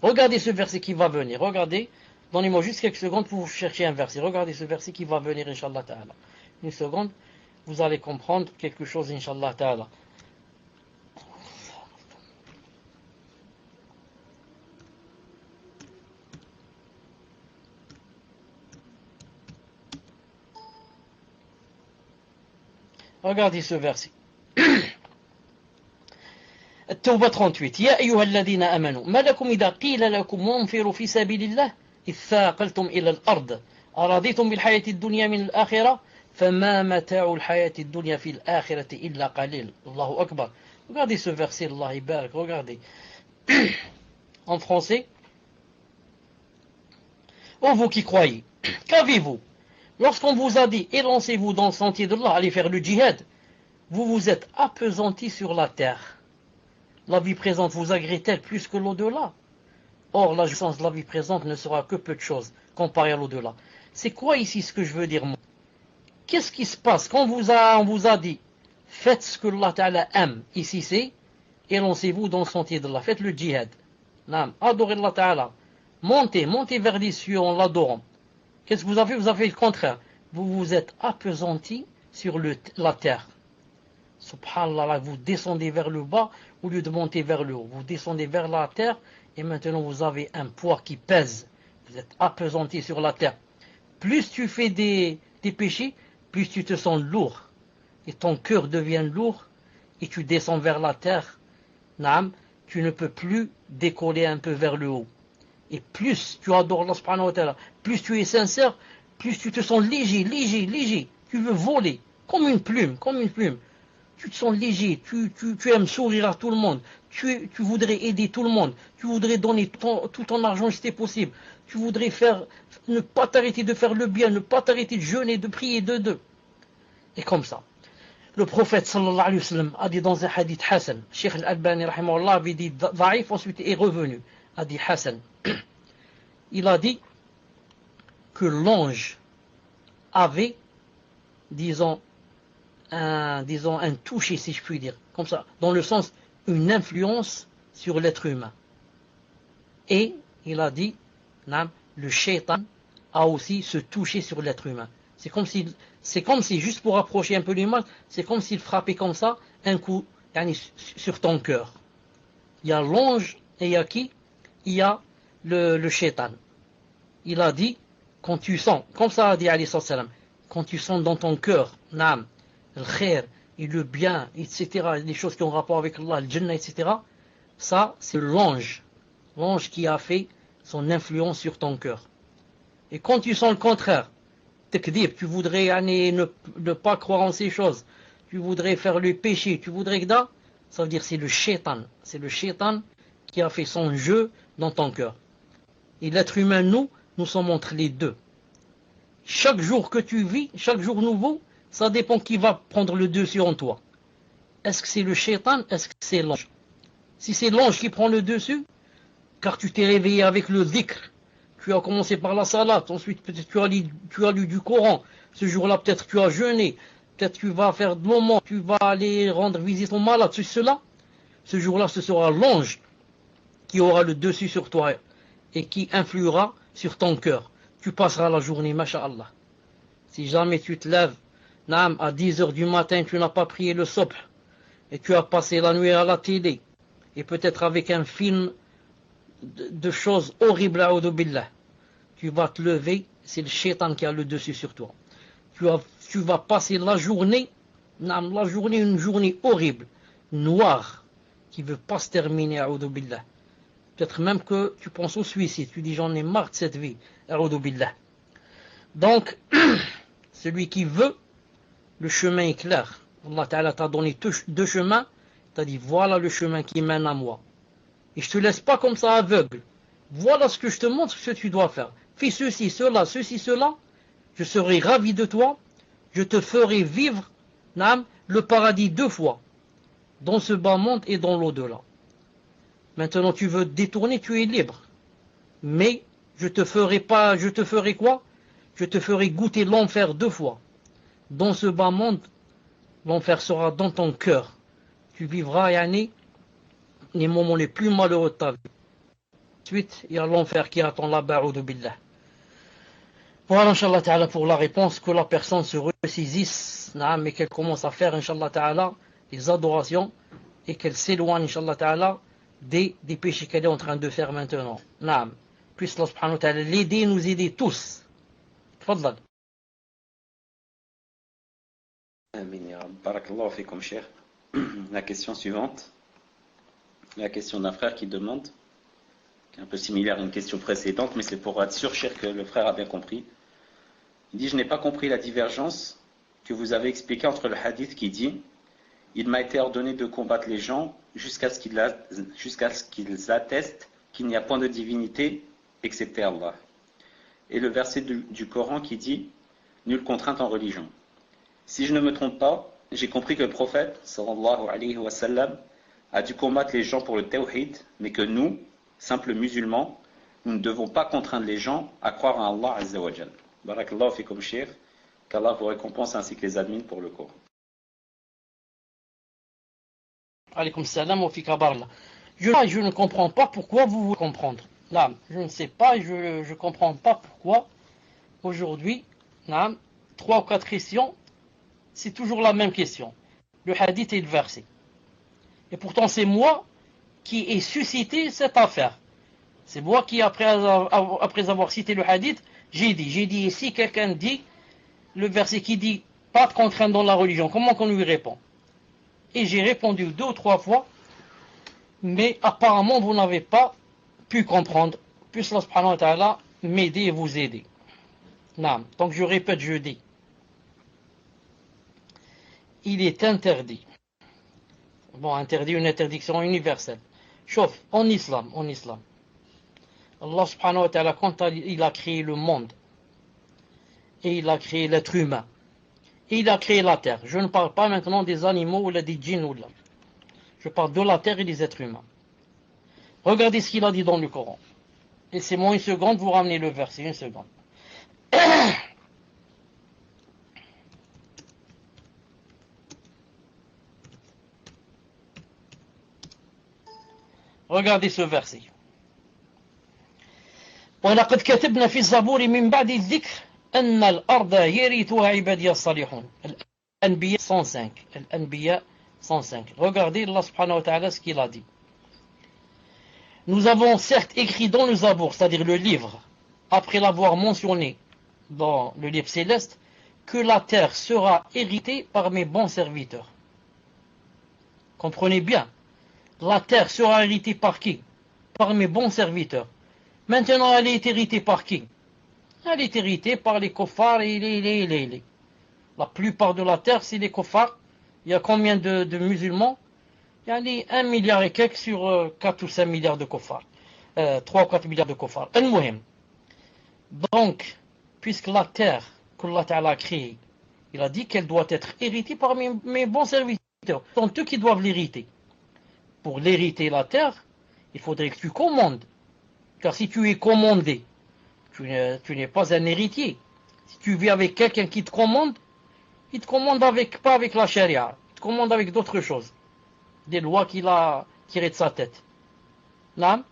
regardez ce verset qui va venir. Regardez, donnez-moi juste quelques secondes pour chercher un verset. Regardez ce verset qui va venir, Inch'Allah Ta'ala. Une seconde, vous allez comprendre quelque chose, Inch'Allah Ta'ala. Regardez ce verset. التوبة 38 يا أيها الذين آمنوا ما لكم إذا قيل لكم انفروا في سبيل الله إذ ثاقلتم إلى الأرض أرضيتم بالحياة الدنيا من الآخرة فما متاع الحياة الدنيا في الآخرة إلا قليل الله أكبر. Regardez ce verset, Allah Ibarak, regardez. En français. Ô vous qui croyez, qu'avez-vous? Lorsqu'on vous a dit, élancez-vous dans le sentier d'Allah, allez faire le djihad, vous vous êtes appesantis sur la terre. La vie présente vous agrée-t-elle plus que l'au-delà? Or, la jouissance de la vie présente ne sera que peu de choses comparée à l'au-delà. C'est quoi ici ce que je veux dire, moi? qu'est-ce qui se passe quand on vous a dit faites ce que Allah Ta'ala aime, ici c'est élancez-vous dans le sentier d'Allah, faites le djihad, adorez Allah Ta'ala, montez vers les cieux en l'adorant. Qu'est-ce que vous avez? Vous avez le contraire, vous vous êtes appesanti sur la terre. Subhanallah, vous descendez vers le bas au lieu de monter vers le haut, vous descendez vers la terre et maintenant vous avez un poids qui pèse, vous êtes appesanti sur la terre. Plus tu fais des péchés, plus tu te sens lourd et ton cœur devient lourd et tu descends vers la terre. Tu ne peux plus décoller un peu vers le haut. Et plus tu adores Allah subhanahu wa ta'ala, plus tu es sincère, plus tu te sens léger. Tu veux voler, comme une plume. Tu te sens léger, tu aimes sourire à tout le monde, tu voudrais aider tout le monde, tu voudrais donner tout ton argent si c'était possible, tu voudrais ne pas t'arrêter de faire le bien, ne pas t'arrêter de jeûner, de prier, de. Et comme ça. Le prophète sallallahu alayhi wa sallam a dit dans un hadith Hassan, Cheikh Al-Albani rahimahullah avait dit Da'if, ensuite est revenu, a dit Hassan. Il a dit que l'ange avait, disons un toucher, si je puis dire, comme ça, dans le sens, une influence sur l'être humain. Et il a dit, le shaitan a aussi ce toucher sur l'être humain. C'est comme si, juste pour approcher un peu l'image, c'est comme s'il frappait comme ça, un coup, sur ton cœur. Il y a l'ange, et il y a qui? Il y a le shaitan. Il a dit, quand tu sens, comme ça a dit alayhi salam, quand tu sens dans ton cœur, le khair et le bien, etc., les choses qui ont rapport avec Allah, le Jannah, etc., ça, c'est l'ange qui a fait son influence sur ton cœur. Et quand tu sens le contraire, takdib, tu voudrais ne pas croire en ces choses, tu voudrais faire le péché, tu voudrais que ça veut dire c'est le shaitan qui a fait son jeu dans ton cœur. Et l'être humain, nous sommes entre les deux. Chaque jour que tu vis, chaque jour nouveau, ça dépend qui va prendre le dessus en toi. Est-ce que c'est le shaitan? Est-ce que c'est l'ange? Si c'est l'ange qui prend le dessus, car tu t'es réveillé avec le dhikr, tu as commencé par la salat, ensuite peut-être tu as lu du Coran, ce jour-là peut-être tu as jeûné, peut-être tu vas faire de moment, tu vas aller rendre visite aux malades, cela, ce jour-là ce sera l'ange qui aura le dessus sur toi et qui influera sur ton cœur. Tu passeras la journée, masha'Allah. Si jamais tu te lèves, à 10h du matin, tu n'as pas prié le subh, et tu as passé la nuit à la télé, et peut-être avec un film de choses horribles, a'udhu billah, tu vas te lever, c'est le shaitan qui a le dessus sur toi. Tu vas passer la journée, une journée horrible, noire, qui ne veut pas se terminer, a'udhu billah. Peut-être même que tu penses au suicide, tu dis j'en ai marre de cette vie, a'udhu billah. Donc, celui qui veut, le chemin est clair. Allah Ta'ala t'a donné deux chemins, t'a dit voilà le chemin qui mène à moi. Et je te laisse pas comme ça aveugle. Voilà ce que je te montre, ce que tu dois faire. Fais ceci, cela, je serai ravi de toi, je te ferai vivre le paradis 2 fois, dans ce bas monde et dans l'au-delà. Maintenant tu veux te détourner, tu es libre. Mais je te ferai quoi? Je te ferai goûter l'enfer 2 fois. Dans ce bas monde, l'enfer sera dans ton cœur. Tu vivras, les moments les plus malheureux de ta vie. Ensuite, il y a l'enfer qui attend là-bas, a'udhu billah. Voilà, Inch'Allah Ta'ala, pour la réponse, que la personne se ressaisisse, mais qu'elle commence à faire, Inch'Allah Ta'ala, les adorations, et qu'elle s'éloigne, Inch'Allah Ta'ala, des péchés qu'elle est en train de faire maintenant. Puisse Allah subhanahu wa ta'ala l'aider, nous aider tous. Tfadlal. Amin ya Rab. Barakallahu fikum, cher. La question suivante. La question d'un frère qui demande, qui est un peu similaire à une question précédente, mais c'est pour être sûr, cher, que le frère a bien compris. Il dit, je n'ai pas compris la divergence que vous avez expliquée entre le hadith qui dit, il m'a été ordonné de combattre les gens jusqu'à ce qu'ils attestent qu'il n'y a point de divinité excepté Allah. Et le verset du Coran qui dit, nulle contrainte en religion. Si je ne me trompe pas, j'ai compris que le prophète, sallallahu alayhi wa sallam, a dû combattre les gens pour le tawhid, mais que nous, simples musulmans, nous ne devons pas contraindre les gens à croire en Allah azza wa jal. Barakallahu fikum, cheikh. Qu'Allah vous récompense ainsi que les admins pour le cours. Alaykoum salam wa fika barla. Je ne comprends pas pourquoi vous voulez comprendre. Là, je ne sais pas, je ne comprends pas pourquoi aujourd'hui, là, 3 ou 4 questions, c'est toujours la même question. Le hadith et le verset. Et pourtant, c'est moi qui ai suscité cette affaire. C'est moi qui, après avoir cité le hadith, j'ai dit, si quelqu'un dit, le verset qui dit, pas de contrainte dans la religion, comment qu'on lui répond? Et j'ai répondu 2 ou 3 fois, mais apparemment vous n'avez pas pu comprendre. Puisse Allah subhanahu wa ta'ala m'aider et vous aider. Non. Donc je répète, je dis, il est interdit. Bon, interdit, une interdiction universelle. Sauf, en islam, Allah subhanahu wa ta'ala, quand il a créé le monde, et il a créé l'être humain, et il a créé la terre. Je ne parle pas maintenant des animaux ou des djinns ou là. Je parle de la terre et des êtres humains. Regardez ce qu'il a dit dans le Coran. Laissez-moi une seconde, vous ramenez le verset, une seconde. Regardez ce verset. وَلَقَدْ كَتَبْنَا فِي الزَّبُورِ مِنْ بَعْدِ الذِّكْرِ أَنَّ الْأَرْضَ يَرِثُهَا عِبَادِيَ الصَّالِحُونَ. Al-Anbiya 105. Al-Anbiya 105. Regardez Allah subhanahu wa ta'ala ce qu'il a dit. Nous avons certes écrit dans le Zabour, c'est-à-dire le livre, après l'avoir mentionné dans le livre céleste, que la terre sera héritée par mes bons serviteurs. Comprenez bien, la terre sera héritée par qui? Par mes bons serviteurs. Maintenant, elle est héritée par qui? Elle est héritée par les kofars et les. La plupart de la terre, c'est les kofars. Il y a combien de musulmans? Il y a 1 milliard et quelques sur 4 ou 5 milliards de kofars. 3 ou 4 milliards de kofars. Donc, puisque la terre qu'Allah Ta'ala a créée, il a dit qu'elle doit être héritée par mes bons serviteurs. Ce sont eux qui doivent l'hériter. Pour l'hériter la terre, il faudrait que tu commandes. Car si tu es commandé, tu n'es pas un héritier. Si tu vis avec quelqu'un qui te commande, il te commande pas avec la charia, il te commande avec d'autres choses. Des lois qu'il a tirées de sa tête. Naam.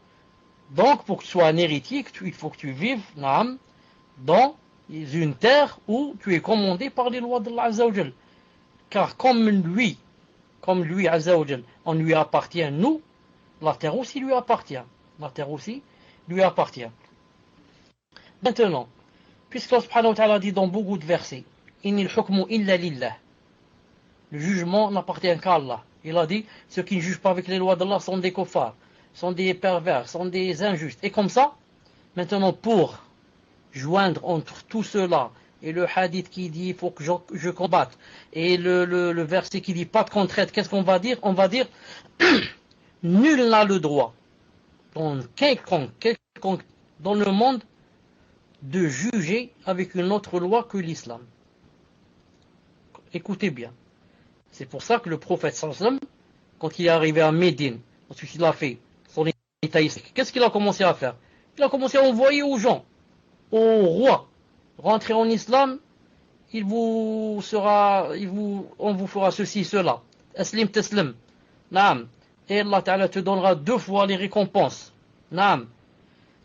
Donc, pour que tu sois un héritier, il faut que tu vives naam, dans une terre où tu es commandé par les lois d'Allah Azza wa Jal. Car comme lui Azza wa Jal, on lui appartient, nous, la terre aussi lui appartient. La terre aussi lui appartient. Maintenant, puisque Allah subhanahu wa ta'ala dit dans beaucoup de versets, Innil hukmu illa lillah. Le jugement n'appartient qu'à Allah. Il a dit, ceux qui ne jugent pas avec les lois d'Allah sont des kuffars, sont des pervers, sont des injustes. Et comme ça, maintenant pour joindre entre tout cela et le hadith qui dit il faut que je combatte et le verset qui dit pas de contrainte, qu'est-ce qu'on va dire? On va dire nul n'a le droit dans quelconque dans le monde de juger avec une autre loi que l'islam. Écoutez bien. C'est pour ça que le prophète sallam, quand il est arrivé à Médine, ensuite il a fait son état islamique, qu'est-ce qu'il a commencé à faire? Il a commencé à envoyer aux gens, aux rois, rentrez en islam, on vous fera ceci, cela. Aslim taslim. Naam. Et Allah Ta'ala te donnera 2 fois les récompenses. Naam.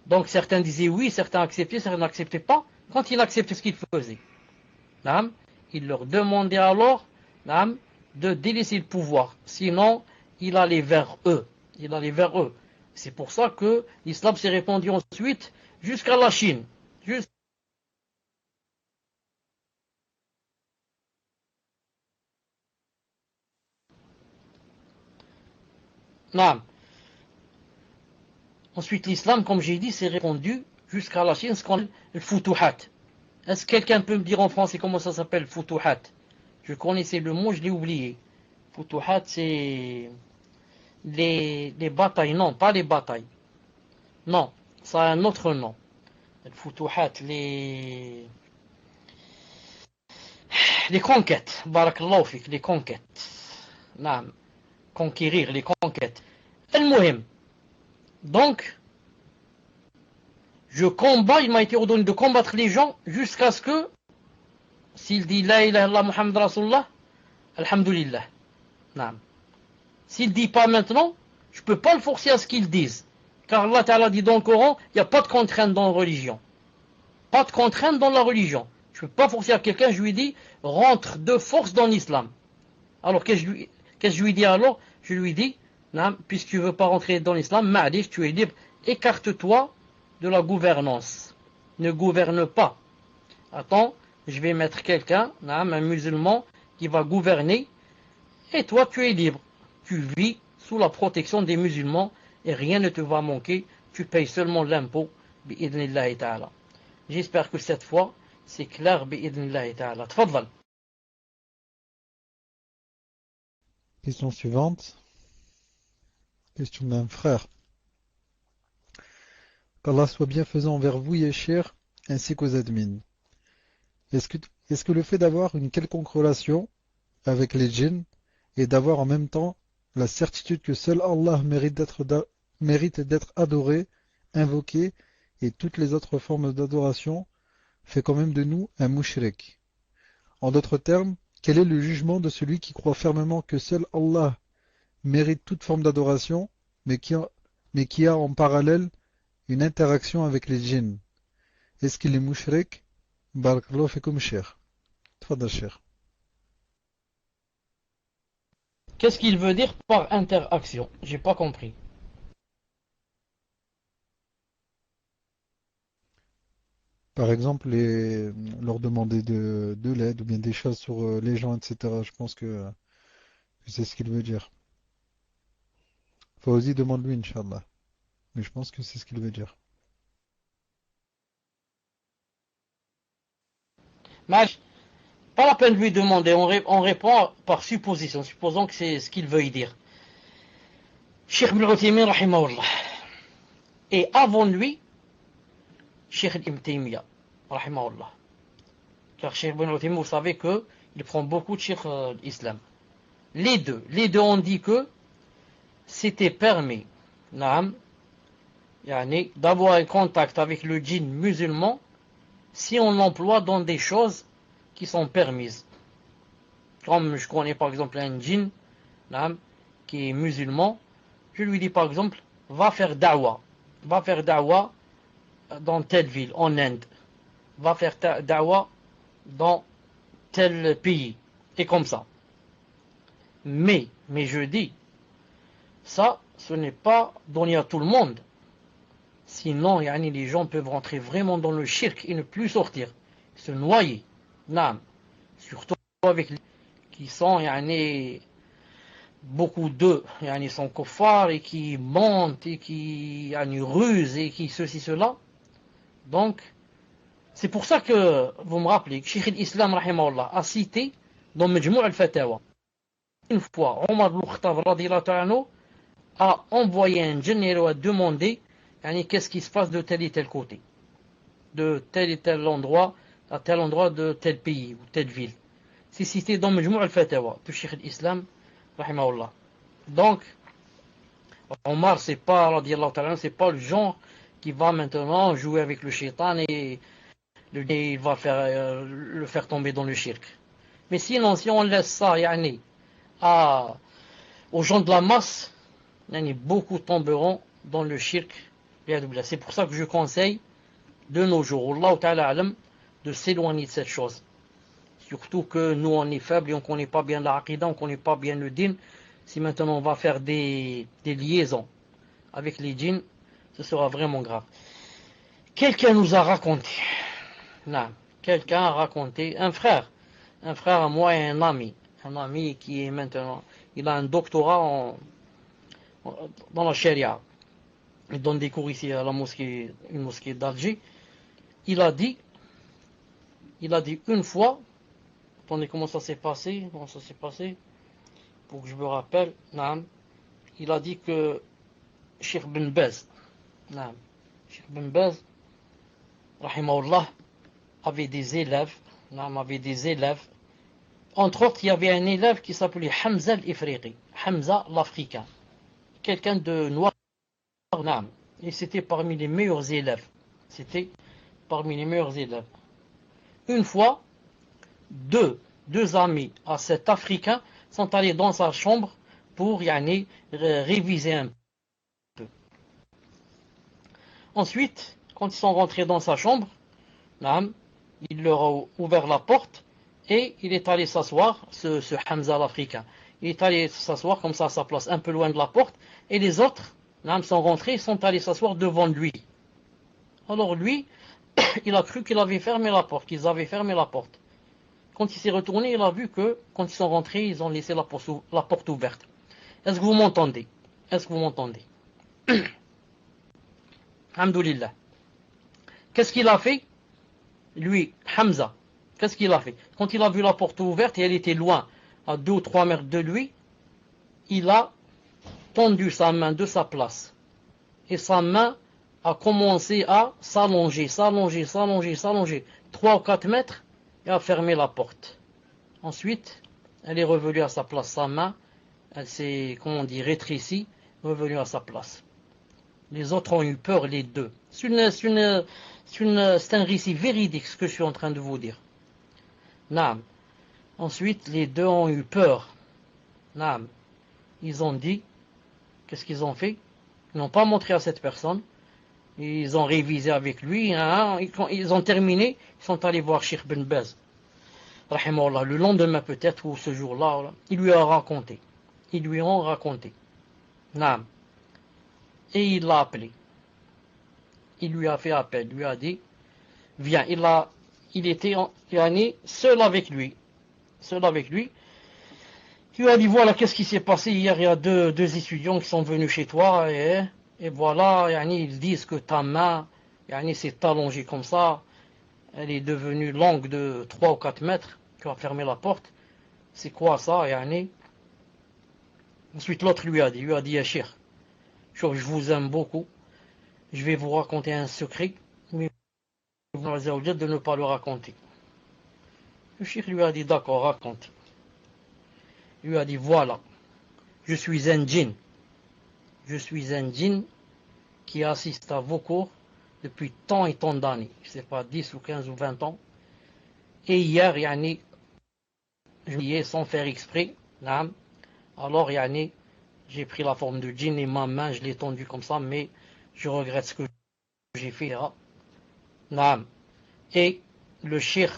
Donc certains disaient oui, certains acceptaient, certains n'acceptaient pas. Quand il acceptait ce qu'il faisait, naam, il leur demandait alors, naam, de délaisser le pouvoir. Sinon, il allait vers eux. C'est pour ça que l'islam s'est répandu ensuite jusqu'à la Chine. Non. Ensuite, l'islam, comme j'ai dit, s'est répandu jusqu'à la Chine, ce qu'on appelle le futuhat. Est-ce que quelqu'un peut me dire en français comment ça s'appelle, futuhat? Je connaissais le mot, je l'ai oublié. Futuhat, c'est les batailles. Non, pas les batailles. Non, ça a un autre nom. Futuhat, les conquêtes. Barakallahu fik, les conquêtes. Non, conquérir, les conquêtes. Al-Muhim. Donc, je combats, il m'a été ordonné de combattre les gens jusqu'à ce que S'il dit La ilaha illallah Muhammad Rasulullah, alhamdulillah. Naam. S'il dit pas maintenant, je peux pas le forcer à ce qu'il dise. Car Allah Ta'ala dit dans le Coran, il n'y a pas de contrainte dans la religion. Pas de contrainte dans la religion. Je ne peux pas forcer à quelqu'un, je lui dis, rentre de force dans l'islam. Alors qu'est-ce que je lui dis alors? Je lui dis, puisque tu ne veux pas rentrer dans l'islam, ma'alish, tu es libre, écarte-toi de la gouvernance. Ne gouverne pas. Attends, je vais mettre quelqu'un, un musulman, qui va gouverner, et toi tu es libre. Tu vis sous la protection des musulmans, et rien ne te va manquer, tu payes seulement l'impôt, bi'idnillahi ta'ala. J'espère que cette fois, c'est clair, bi'idnillahi ta'ala. Tfadal. Question suivante. Question d'un frère. Qu'Allah soit bienfaisant envers vous, Yeshir, ainsi qu'aux admins. Est-ce que le fait d'avoir une quelconque relation avec les djinns et d'avoir en même temps la certitude que seul Allah mérite d'être adoré, invoqué et toutes les autres formes d'adoration fait quand même de nous un mushrik? En d'autres termes, quel est le jugement de celui qui croit fermement que seul Allah mérite toute forme d'adoration, mais qui a en parallèle une interaction avec les djinns? Est-ce qu'il est mushrik? Barakallahu fikum cher. Tfadal cher. Qu'est-ce qu'il veut dire par interaction? J'ai pas compris. Par exemple, leur demander de l'aide ou bien des choses sur les gens, etc. Je pense que c'est ce qu'il veut dire. Fawzi, demande-lui, Inch'Allah. Mais je pense que c'est ce qu'il veut dire. Maj, pas la peine de lui demander, on répond par supposition, supposons que c'est ce qu'il veut y dire. Cheikh Ibn Uthaymin, rahimahullah. Et avant lui, Cheikh Ibn Taymiyyah, rahimahullah. Car Cheikh Ibn Uthaymin, vous savez qu'il prend beaucoup de Cheikh l'islam. Les deux ont dit que c'était permis, d'avoir un contact avec le djinn musulman si on l'emploie dans des choses qui sont permises. Comme je connais par exemple un djinn qui est musulman, je lui dis par exemple, va faire da'wah dans telle ville, en Inde, va faire da'wah dans tel pays, et comme ça. Mais je dis, ça, ce n'est pas donné à tout le monde. Sinon, les gens peuvent rentrer vraiment dans le shirk et ne plus sortir, se noyer. Surtout avec les qui sont, beaucoup d'eux, sont kuffars et qui mentent et qui rusent et qui ceci, cela. Donc, c'est pour ça que vous me rappelez que Cheikh l'Islam, rahimahullah, a cité dans Majmou' al-Fatawa. Une fois, Omar ibn Khattab, radiyallahu anhu, a envoyé un général à demander qu'est-ce qui se passe de tel et tel côté, de tel et tel endroit, à tel endroit de tel pays ou telle ville. C'est cité dans Majmou' al-Fatawa de Cheikh l'Islam, rahimahullah. Donc, Omar, c'est pas, radiyallahu anhu, c'est pas le genre qui va maintenant jouer avec le shaitan et il va le faire tomber dans le shirk. Mais sinon, si on laisse ça aux gens de la masse, beaucoup tomberont dans le shirk. C'est pour ça que je conseille de nos jours, Allah Ta'ala alam, de s'éloigner de cette chose. Surtout que nous on est faibles et on ne connaît pas bien la aqidah, on ne connaît pas bien le din. Si maintenant on va faire des liaisons avec les djinns, ce sera vraiment grave. Quelqu'un nous a raconté, quelqu'un a raconté, un frère à moi et un ami qui est maintenant, il a un doctorat dans la charia. Il donne des cours ici à la mosquée, une mosquée d'Alger. Il a dit une fois, attendez, comment ça s'est passé, pour que je me rappelle, il a dit que Cheikh Ben Baz, rahimahullah, avait des élèves, entre autres, il y avait un élève qui s'appelait Hamza al-Ifriqi, Hamza l'Africain, quelqu'un de noir, et c'était parmi les meilleurs élèves. Une fois, deux amis à cet Africain sont allés dans sa chambre pour réviser un peu. Ensuite, quand ils sont rentrés dans sa chambre, il leur a ouvert la porte et il est allé s'asseoir, ce Hamza l'Africain. Il est allé s'asseoir comme ça à sa place, un peu loin de la porte, et les autres sont rentrés et sont allés s'asseoir devant lui. Alors lui, il a cru qu'il avait fermé la porte, qu'ils avaient fermé la porte. Quand il s'est retourné, il a vu que quand ils sont rentrés, ils ont laissé la porte ouverte. Est-ce que vous m'entendez? Est-ce que vous m'entendez? Alhamdoulilah. Qu'est-ce qu'il a fait? Lui, Hamza, qu'est-ce qu'il a fait? Quand il a vu la porte ouverte et elle était loin, à 2 ou 3 mètres de lui, il a tendu sa main de sa place. Et sa main a commencé à s'allonger, 3 ou 4 mètres, et a fermé la porte. Ensuite, elle est revenue à sa place, sa main, elle s'est, rétrécie, revenue à sa place. Les autres ont eu peur, les deux. C'est un récit véridique, ce que je suis en train de vous dire. Naam. Ensuite, les deux ont eu peur. Naam. Ils ont dit, qu'est-ce qu'ils ont fait? Ils n'ont pas montré à cette personne. Ils ont révisé avec lui. Ils ont terminé. Ils sont allés voir Cheikh Ben Baz. Rahimahullah, le lendemain peut-être, ou ce jour-là, ils lui ont raconté. Ils lui ont raconté. Naam. Et il l'a appelé. Il lui a fait appel. Il lui a dit, viens. Il était seul avec lui. Seul avec lui. Il lui a dit, voilà, qu'est-ce qui s'est passé hier? Il y a deux étudiants qui sont venus chez toi. Et voilà, ils disent que ta main s'est allongée comme ça. Elle est devenue longue de 3 ou 4 mètres. Tu as fermé la porte. C'est quoi ça? Ensuite, l'autre lui a dit, ya Cheikh, je vous aime beaucoup. Je vais vous raconter un secret, mais vous avez de ne pas le raconter. Le Cheikh lui a dit, d'accord, raconte. Il lui a dit, voilà, je suis un djinn. Je suis un djinn qui assiste à vos cours depuis tant et tant d'années. Je ne sais pas, 10 ou 15 ou 20 ans. Et hier, je y ai sans faire exprès. Alors, j'ai pris la forme de djinn et ma main, je l'ai tendue comme ça, mais je regrette ce que j'ai fait. Et le cheikh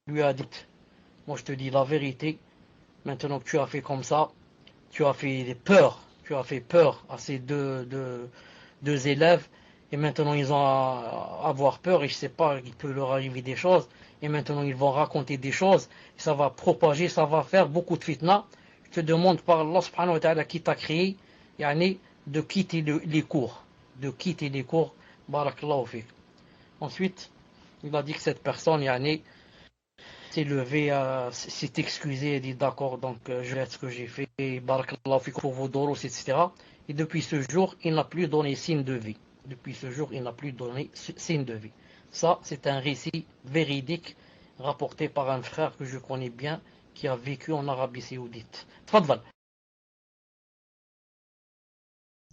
lui a dit, moi je te dis la vérité, maintenant que tu as fait comme ça, tu as fait peur à ces deux élèves, et maintenant ils ont à avoir peur, et je sais pas, il peut leur arriver des choses, et maintenant ils vont raconter des choses, et ça va propager, ça va faire beaucoup de fitna. Je te demande par Allah subhanahu wa ta'ala qui t'a créé, de quitter les cours. De quitter les cours. Barakallahu fik. Ensuite, il a dit que cette personne, s'est levée, s'est excusée, et dit d'accord, donc je vais ce que j'ai fait, barakallahu fik pour vos doros, etc. Et depuis ce jour, il n'a plus donné signe de vie. Depuis ce jour, il n'a plus donné signe de vie. Ça, c'est un récit véridique rapporté par un frère que je connais bien, qui a vécu en Arabie Saoudite. Tfadal.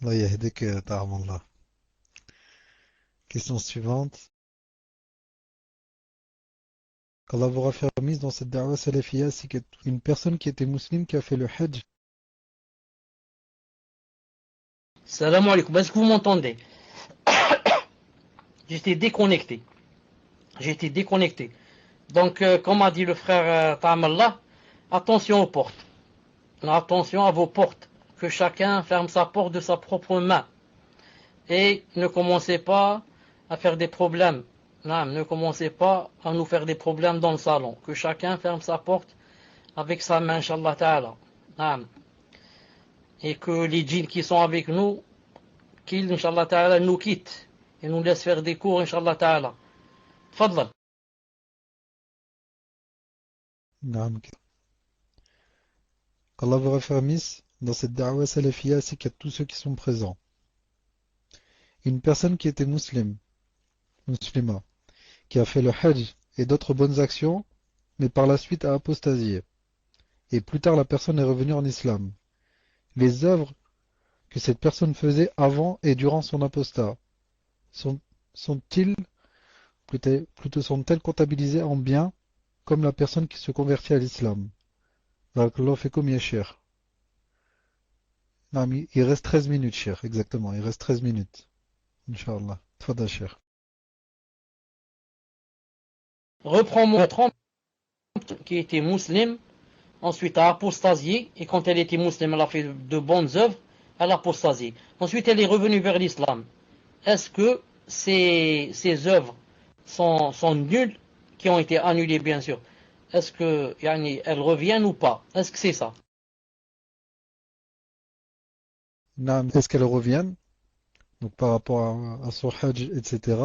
Allah yahdik, ta'amallah. Question suivante. Qu'Allah vous raffermisse dans cette da'wa salafiyya, c'est qu'une personne qui était musulmane qui a fait le hajj. Salam alaikum. Est-ce que vous m'entendez? J'étais déconnecté. Donc, comme a dit le frère Ta'amallah, attention aux portes. Attention à vos portes. Que chacun ferme sa porte de sa propre main. Et ne commencez pas à faire des problèmes. Ne commencez pas à nous faire des problèmes dans le salon. Que chacun ferme sa porte avec sa main, Inch'Allah Ta'ala. Et que les djinns qui sont avec nous, qu'ils, Inch'Allah Ta'ala, nous quittent. Et nous laissent faire des cours, Inch'Allah Ta'ala. Fadlal. Qu'Allah vous raffermisse dans cette da'wa salafiyya, c'est qu'à tous ceux qui sont présents. Une personne qui était musulmane, qui a fait le hajj et d'autres bonnes actions, mais par la suite a apostasié. Et plus tard, la personne est revenue en islam. Les œuvres que cette personne faisait avant et durant son apostat sont-elles comptabilisées en bien comme la personne qui se convertit à l'islam. Barakallahu fikum ya Cheikh. Non, mais il reste 13 minutes, Cheikh, exactement, il reste 13 minutes. Inch'Allah. Tfadal, Cheikh. Reprends-moi 30 qui était musulmane, ensuite a apostasié, et quand elle était musulmane, elle a fait de bonnes œuvres, elle a apostasié. Ensuite, elle est revenue vers l'islam. Est-ce que ces œuvres sont nulles, qui ont été annulées, bien sûr? Est-ce que, elles reviennent ou pas? Est-ce que c'est ça? Non, est-ce qu'elles reviennent? Donc par rapport à son hajj, etc.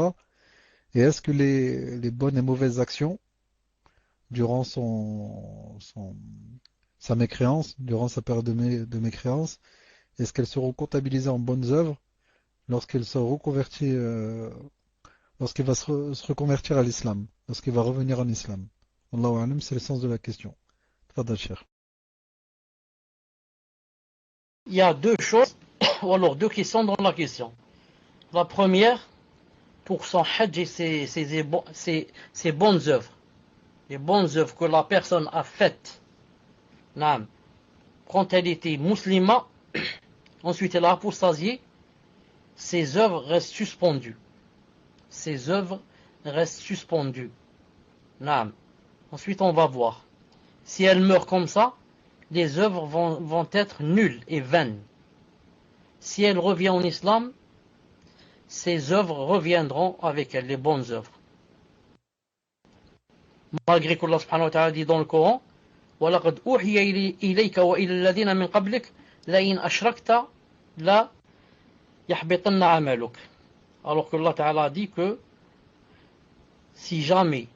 Et est-ce que les bonnes et mauvaises actions durant sa mécréance, durant sa période de mécréance, est-ce qu'elles seront comptabilisées en bonnes œuvres lorsqu'elle se reconvertit, lorsqu'il va se reconvertir à l'islam, lorsqu'il va revenir en islam? Allahu a'lam, c'est le sens de la question. Tfadal, Cheikh. Il y a deux choses, ou alors deux questions dans la question. La première, pour son hajj et ses bonnes œuvres, les bonnes œuvres que la personne a faites, quand elle était musulmane, ensuite elle a apostasié, ses œuvres restent suspendues. Ses œuvres restent suspendues. Ensuite on va voir. Si elle meurt comme ça, les œuvres vont être nulles et vaines. Si elle revient en islam, ses œuvres reviendront avec elle, les bonnes œuvres. Malgré que Allah subhanahu wa ta'ala dit dans le Coran, وَلَقَدْ أُوحِيَ إِلَيْكَ وَإِلَى الَّذِينَ مِنْ قَبْلِكَ لَئِنْ أَشْرَكْتَ لَا يَحْبِطَنَّ عَمَلُكَ. Alors que Allah ta'ala dit que si jamais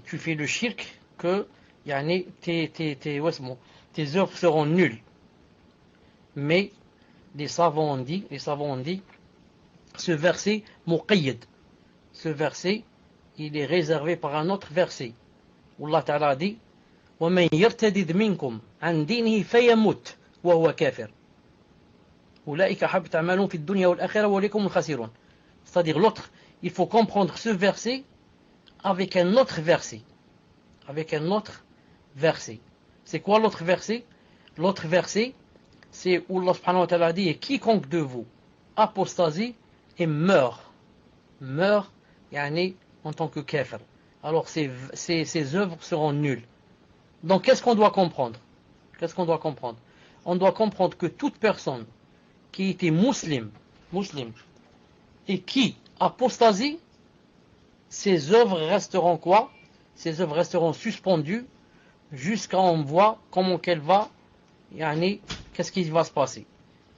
tu fais le shirk, que tes œuvres seront nulles. Mais les savants ont dit, ce verset muqayyad, ce verset il est réservé par un autre verset où Allah Ta'ala dit وَمَنْ يَرْتَدِدْ مِنْكُمْ عَنْ دِينِهِ فَيَمُتْ وَهُوَ كَافِرٌ أُولَئِكَ حَبِطَ أَعْمَالُهُمْ فِي الدُّنْيَا وَالْآخِرَةِ وَأُولَئِكَ هُمُ الْخَاسِرُونَ. C'est-à-dire l'autre, il faut comprendre ce verset avec un autre verset. Avec un autre verset. C'est quoi l'autre verset? L'autre verset, c'est où Allah subhanahu wa ta'ala dit, et quiconque de vous apostasie et meurt en tant que kafir, alors ses œuvres seront nulles. Donc qu'est-ce qu'on doit comprendre? On doit comprendre que toute personne qui était musulmane et qui apostasie, ses œuvres resteront quoi? Ses œuvres resteront suspendues jusqu'à on voit comment qu'elle va, qu'est-ce qui va se passer.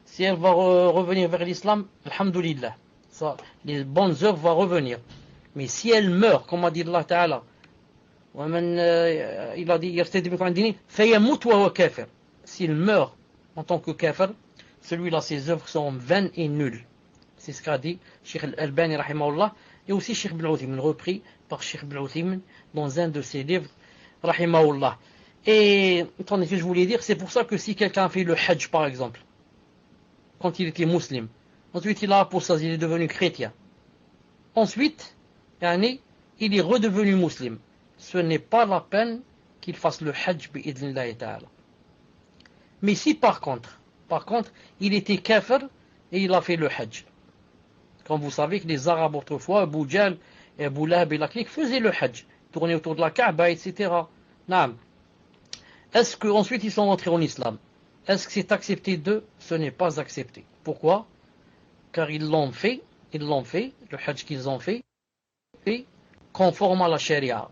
Si elle va revenir vers l'islam, alhamdulillah, ça, les bonnes œuvres vont revenir. Mais si elle meurt, comme a dit Allah Ta'ala, il a dit s'il meurt en tant que kafir, celui-là ses œuvres sont vaines et nulles. C'est ce qu'a dit Cheikh Al-Albani rahimahullah, et aussi Cheikh Ibn Uthaymin, repris par Cheikh Ibn Uthaymin dans un de ses livres rahimahullah. Et attendez, que je voulais dire, c'est pour ça que si quelqu'un fait le hajj par exemple, quand il était musulman, ensuite il a apostasé, il est devenu chrétien, ensuite il est redevenu musulman, ce n'est pas la peine qu'il fasse le hajj bi'idhnillahi ta'ala. Mais si par contre il était kafir et il a fait le hajj, comme vous savez que les Arabes autrefois, Abu Jahl et Abu Lahab et la clique faisaient le hajj, tournaient autour de la Kaaba, etc. Est-ce qu'ensuite ils sont rentrés en islam? Est-ce que c'est accepté d'eux? Ce n'est pas accepté. Pourquoi? Car ils l'ont fait, le hajj qu'ils ont fait, conforme à la sharia.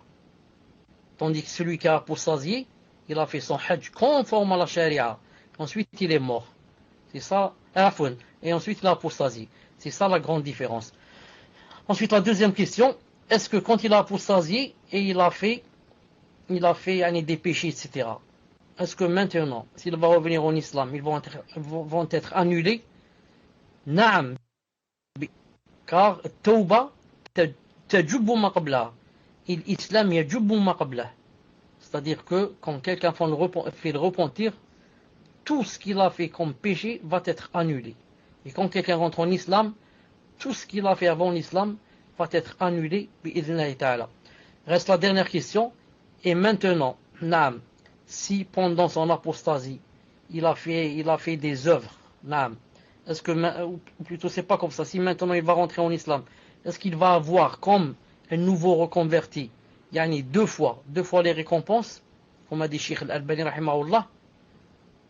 Tandis que celui qui a apostasié, il a fait son hajj conforme à la sharia. Ensuite il est mort. C'est ça, et ensuite il a apostasié. C'est ça la grande différence. Ensuite la deuxième question, est-ce que quand il a apostasié et il a fait des péchés, etc., est-ce que maintenant, s'il va revenir en islam, ils vont être annulés? Naam. Car Tawba tajubbu ma qabla. L'islam yajubbu ma qabla. C'est-à-dire que quand quelqu'un fait le repentir, tout ce qu'il a fait comme péché va être annulé. Et quand quelqu'un rentre en islam, tout ce qu'il a fait avant l'islam va être annulé bi'idhnillahi ta'ala. Reste la dernière question. Et maintenant, naam, si pendant son apostasie, il a fait des œuvres, naam, est-ce que, ou plutôt c'est pas comme ça, si maintenant il va rentrer en islam, est-ce qu'il va avoir comme un nouveau reconverti, yani deux fois les récompenses, comme a dit Cheikh Al-Albani rahimahullah,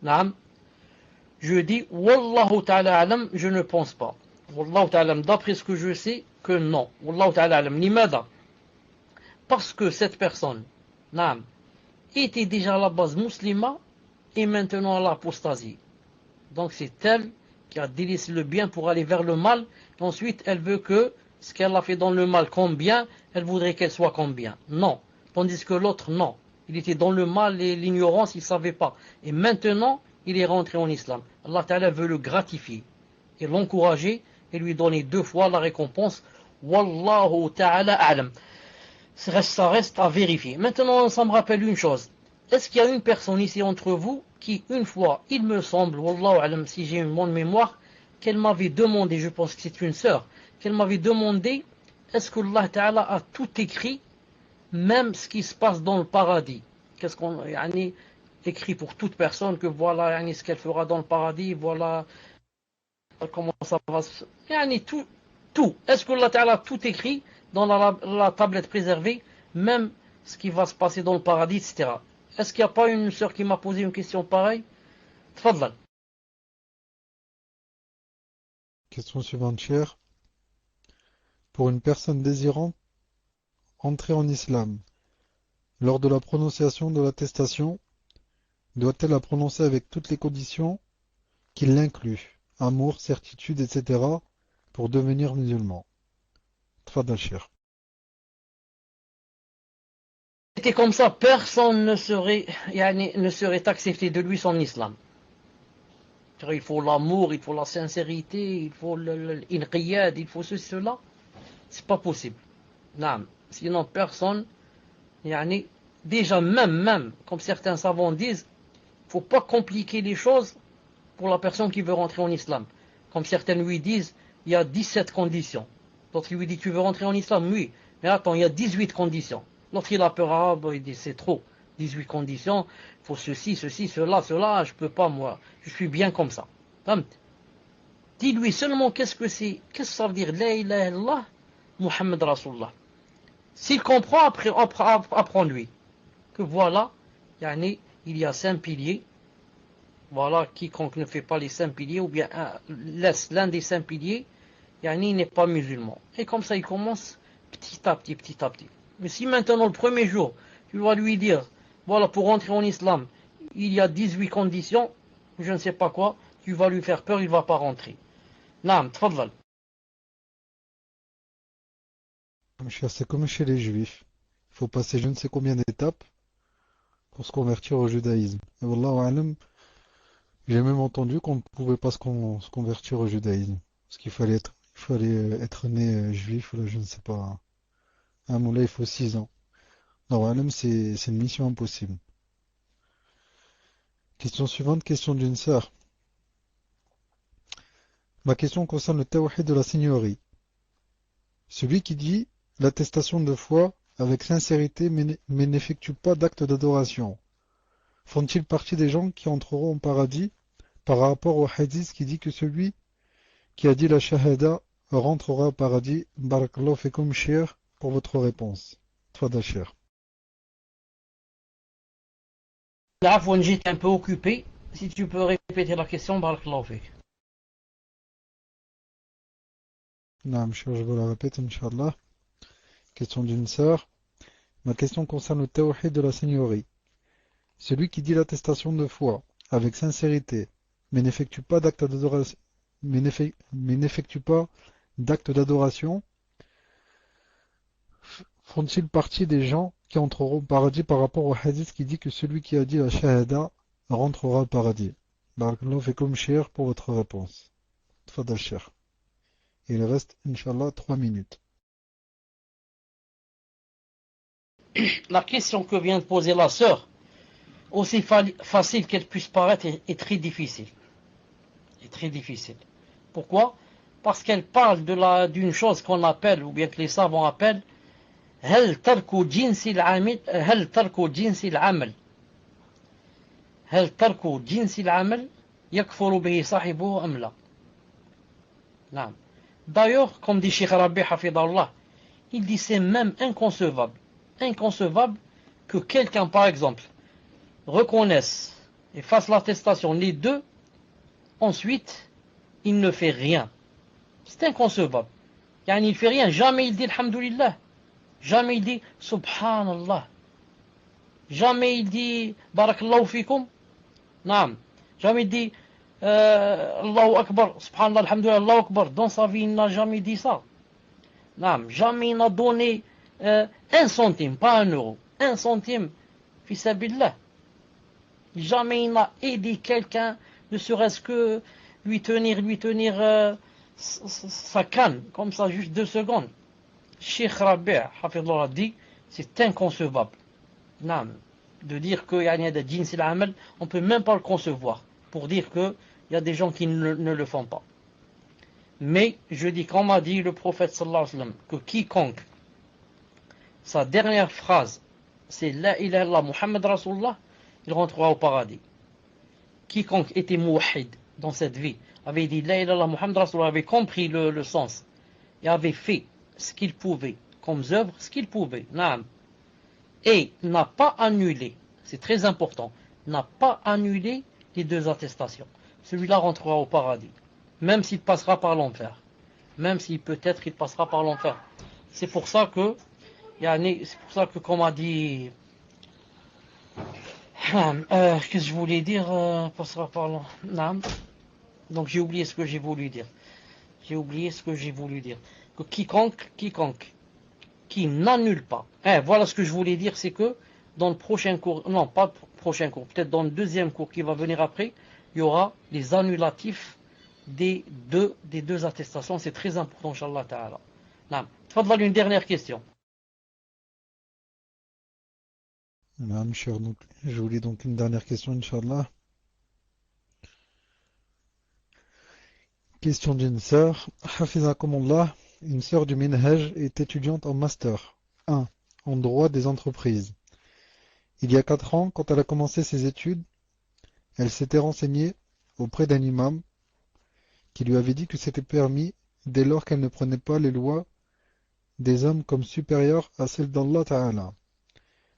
naam, je dis, Wallahu ta'ala alam, je ne pense pas. Wallahu ta'ala alam, d'après ce que je sais, que non. Wallahu ta'ala alam, limada. Parce que cette personne, naam, était déjà à la base musulmane et maintenant à l'apostasie. Donc c'est elle qui a délaissé le bien pour aller vers le mal. Et ensuite, elle veut que ce qu'elle a fait dans le mal comme bien, elle voudrait qu'elle soit comme bien. Non. Tandis que l'autre, non. Il était dans le mal et l'ignorance, il ne savait pas. Et maintenant, il est rentré en islam. Allah Ta'ala veut le gratifier et l'encourager et lui donner deux fois la récompense. Wallahu Ta'ala a'lam. Ça reste à vérifier. Maintenant, ça me rappelle une chose. Est-ce qu'il y a une personne ici entre vous qui, une fois, il me semble, Wallahu a'lam, si j'ai une bonne mémoire, qu'elle m'avait demandé, je pense que c'est une sœur, qu'elle m'avait demandé, est-ce que Allah Ta'ala a tout écrit, même ce qui se passe dans le paradis? Qu'est-ce qu'on a écrit pour toute personne, que voilà ce qu'elle fera dans le paradis, voilà comment ça va se... tout. Est-ce que Allah Ta'ala a tout écrit dans la tablette préservée, même ce qui va se passer dans le paradis, etc. Est-ce qu'il n'y a pas une sœur qui m'a posé une question pareille? Tfadlal. Question suivante, cher. Pour une personne désirant entrer en islam, lors de la prononciation de l'attestation, doit-elle la prononcer avec toutes les conditions qui l'incluent, amour, certitude, etc., pour devenir musulman? Tfadal, cher. C'était comme ça, personne ne serait accepté de lui son islam. Il faut l'amour, il faut la sincérité, il faut l'inqiyad, il faut cela. C'est pas possible. Non. Sinon, personne, déjà même, comme certains savants disent, il ne faut pas compliquer les choses pour la personne qui veut rentrer en islam. Comme certains lui disent, il y a 17 conditions. L'autre lui dit, tu veux rentrer en islam? Oui. Mais attends, il y a 18 conditions. L'autre il a peur, il dit, c'est trop. 18 conditions, il faut ceci, cela, je peux pas moi. Je suis bien comme ça. Dis-lui seulement qu'est-ce que ça veut dire, La ilaha illallah, Muhammad Rasulullah. S'il comprend, apprends-lui que voilà, il y a 5 piliers. Voilà, quiconque ne fait pas les 5 piliers, ou bien laisse l'un des 5 piliers, il n'est pas musulman. Et comme ça, il commence petit à petit. Mais si maintenant, le premier jour, tu vas lui dire, voilà, pour rentrer en islam, il y a 18 conditions, je ne sais pas quoi, tu vas lui faire peur, il ne va pas rentrer. Naam, tfadlal. C'est comme chez les juifs. Il faut passer je ne sais combien d'étapes pour se convertir au judaïsme. Et wallahu alam, j'ai même entendu qu'on ne pouvait pas se convertir au judaïsme. Parce qu'il fallait être né juif, là, je ne sais pas. Un moulin, il faut 6 ans. Non, alam, c'est une mission impossible. Question suivante, question d'une sœur. Ma question concerne le tawhid de la seigneurie. Celui qui dit l'attestation de foi avec sincérité mais n'effectue pas d'acte d'adoration, font-ils partie des gens qui entreront au paradis par rapport au hadith qui dit que celui qui a dit la shahada rentrera au paradis? Barakallahu fikum, cher, pour votre réponse. Tfadal, cher. Afwan, j'étais un peu occupé. Si tu peux répéter la question, barakallahu fik. Naam, cher, je vous la répète, Inch'Allah. Question d'une sœur. Ma question concerne le tawhid de la seigneurie. Celui qui dit l'attestation de foi avec sincérité mais n'effectue pas d'acte d'adoration, font-ils partie des gens qui entreront au paradis par rapport au hadith qui dit que celui qui a dit la shahada rentrera au paradis? Barakallahu fikum, cher, pour votre réponse. Tfadal, cher. Il reste, Inch'Allah, 3 minutes. La question que vient de poser la sœur, aussi facile qu'elle puisse paraître, est très difficile. Pourquoi? Parce qu'elle parle d'une chose qu'on appelle, ou bien que les savants appellent, هل ترك جنس العمل هل ترك جنس العمل هل ترك جنس العمل يكفر به صاحبه أم لا. نعم. D'ailleurs, comme dit Cheikh Rabi Hafidallah, il dit c'est même inconcevable que quelqu'un, par exemple, reconnaisse et fasse l'attestation les deux, ensuite, il ne fait rien. C'est inconcevable. Yani, il ne fait rien. Jamais il dit Alhamdulillah. Jamais il dit Subhanallah. Jamais il dit Barakallahu fikum. Naam. Jamais il dit Allahu Akbar. Subhanallah, Alhamdulillah, Allahu Akbar. Dans sa vie, il n'a jamais dit ça. Naam. Jamais il n'a donné un centime, pas un euro. Un centime, fi sabillah. Jamais il n'a aidé quelqu'un, ne serait-ce que lui tenir sa canne, comme ça, juste 2 secondes. Cheikh Rabi' Hafidullah dit, c'est inconcevable. Non, de dire qu'il y a des djinns et l'amal, on ne peut même pas le concevoir, pour dire qu'il y a des gens qui ne le font pas. Mais, je dis, comme a dit le prophète sallallahu alayhi wa sallam, que quiconque, sa dernière phrase, c'est La ilaha illallah Muhammad Rasulullah, il rentrera au paradis. Quiconque était mouahid dans cette vie, avait dit La ilaha illallah Muhammad Rasulullah, avait compris le sens, et avait fait ce qu'il pouvait, comme œuvre, ce qu'il pouvait, naam, et n'a pas annulé, c'est très important, n'a pas annulé les 2 attestations. Celui-là rentrera au paradis, même s'il passera par l'enfer, même s'il peut-être il passera par l'enfer. C'est pour ça que, comme a dit, qu'est-ce que je voulais dire, passera par l'enfer. Donc j'ai oublié ce que j'ai voulu dire. Que quiconque qui n'annule pas. Voilà ce que je voulais dire, c'est que dans le prochain cours, non pas le prochain cours, peut-être dans le deuxième cours qui va venir après, il y aura les annulatifs des deux attestations. C'est très important, Inch'Allah Ta'ala. Naam. Tfadal, une dernière question. Naam, cher, donc, je voulais donc une dernière question, Inch'Allah. Question d'une sœur. Hafizakumullah, une sœur du Minhaj est étudiante en Master 1 en droit des entreprises. Il y a 4 ans, quand elle a commencé ses études, elle s'était renseignée auprès d'un imam qui lui avait dit que c'était permis dès lors qu'elle ne prenait pas les lois des hommes comme supérieures à celles d'Allah Ta'ala.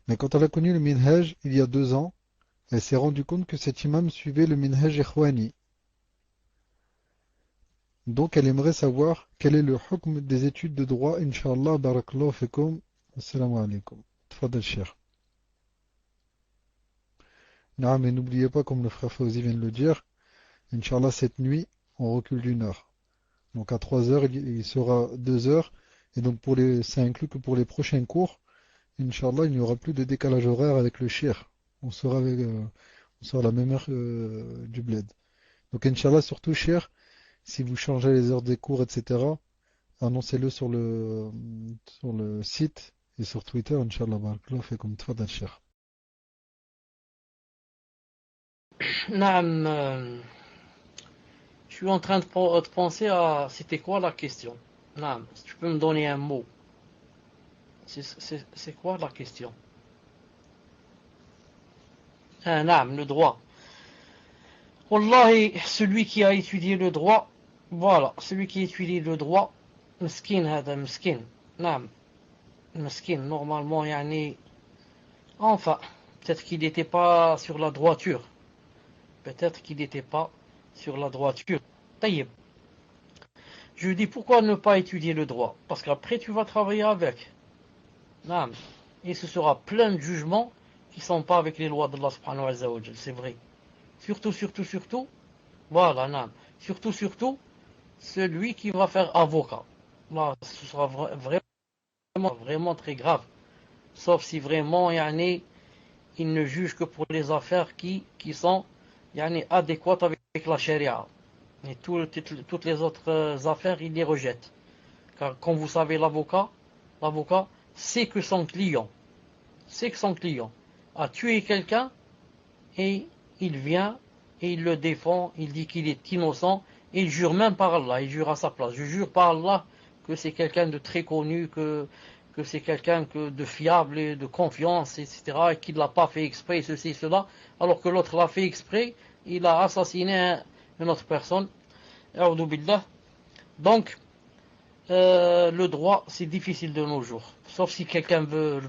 Mais quand elle a connu le Minhaj il y a 2 ans, elle s'est rendue compte que cet imam suivait le Minhaj Ikhwani. Donc elle aimerait savoir quel est le hukm des études de droit, Inch'Allah, barakallahu fikum, assalamu alaikum. Tfadal Cheikh. Non, mais n'oubliez pas, comme le frère Fawzi vient de le dire, Inch'Allah, cette nuit, on recule d'1 heure. Donc à 3 heures, il sera 2 heures, et donc ça inclut que pour les prochains cours, Inch'Allah, il n'y aura plus de décalage horaire avec le Cheikh. On sera à la même heure du bled. Donc Inch'Allah, surtout Cheikh, si vous changez les heures des cours, etc., annoncez-le sur le site et sur Twitter, Inch'Allah, barakallahu fikum, tfadal Cheikh. Naam, je suis en train de penser à c'était quoi la question. Naam, si tu peux me donner un mot. C'est quoi la question? Naam, le droit. Wallahi, celui qui a étudié le droit, voilà, celui qui étudie le droit, miskin hada, miskin. Naam, miskin, normalement, yani, enfin, peut-être qu'il n'était pas sur la droiture. Taïeb. Je dis pourquoi ne pas étudier le droit? Parce qu'après tu vas travailler avec. Naam. Et ce sera plein de jugements qui ne sont pas avec les lois d'Allah subhanahu wa ta'ala, c'est vrai. Surtout, voilà, naam. Surtout, celui qui va faire avocat. Là, ce sera vraiment très grave. Sauf si vraiment, yani, il ne juge que pour les affaires qui sont adéquates avec la charia. Et toutes les autres affaires, il les rejette. Car comme vous savez, l'avocat sait que son client a tué quelqu'un et il vient et il le défend, il dit qu'il est innocent et il jure même par Allah, il jure à sa place. Je jure par Allah que c'est quelqu'un de très connu, que que c'est quelqu'un de fiable et de confiance, etc., et qu'il ne l'a pas fait exprès, ceci, cela, alors que l'autre l'a fait exprès, il a assassiné une autre personne. A'udhu billah. Donc, le droit, c'est difficile de nos jours. Sauf si quelqu'un veut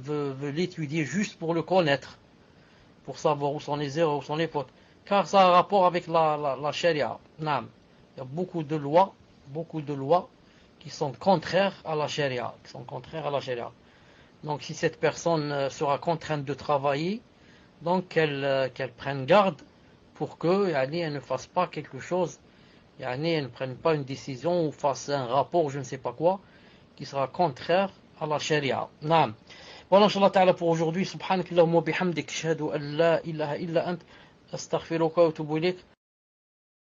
l'étudier juste pour le connaître, pour savoir où sont les erreurs, où sont les fautes. Car ça a un rapport avec la charia. Naam. Il y a beaucoup de lois qui sont contraires à la charia. Donc si cette personne sera contrainte de travailler, donc qu'elle prenne garde pour que elle ne fasse pas quelque chose, elle ne prenne pas une décision ou fasse un rapport, je ne sais pas quoi, qui sera contraire à la charia. Naam. Voilà, Inch'Allah Ta'ala pour aujourd'hui. Subhanakallahumma bihamdik, ashhadu an la ilaha illa ant, astaghfiruka wa atubu ilayk.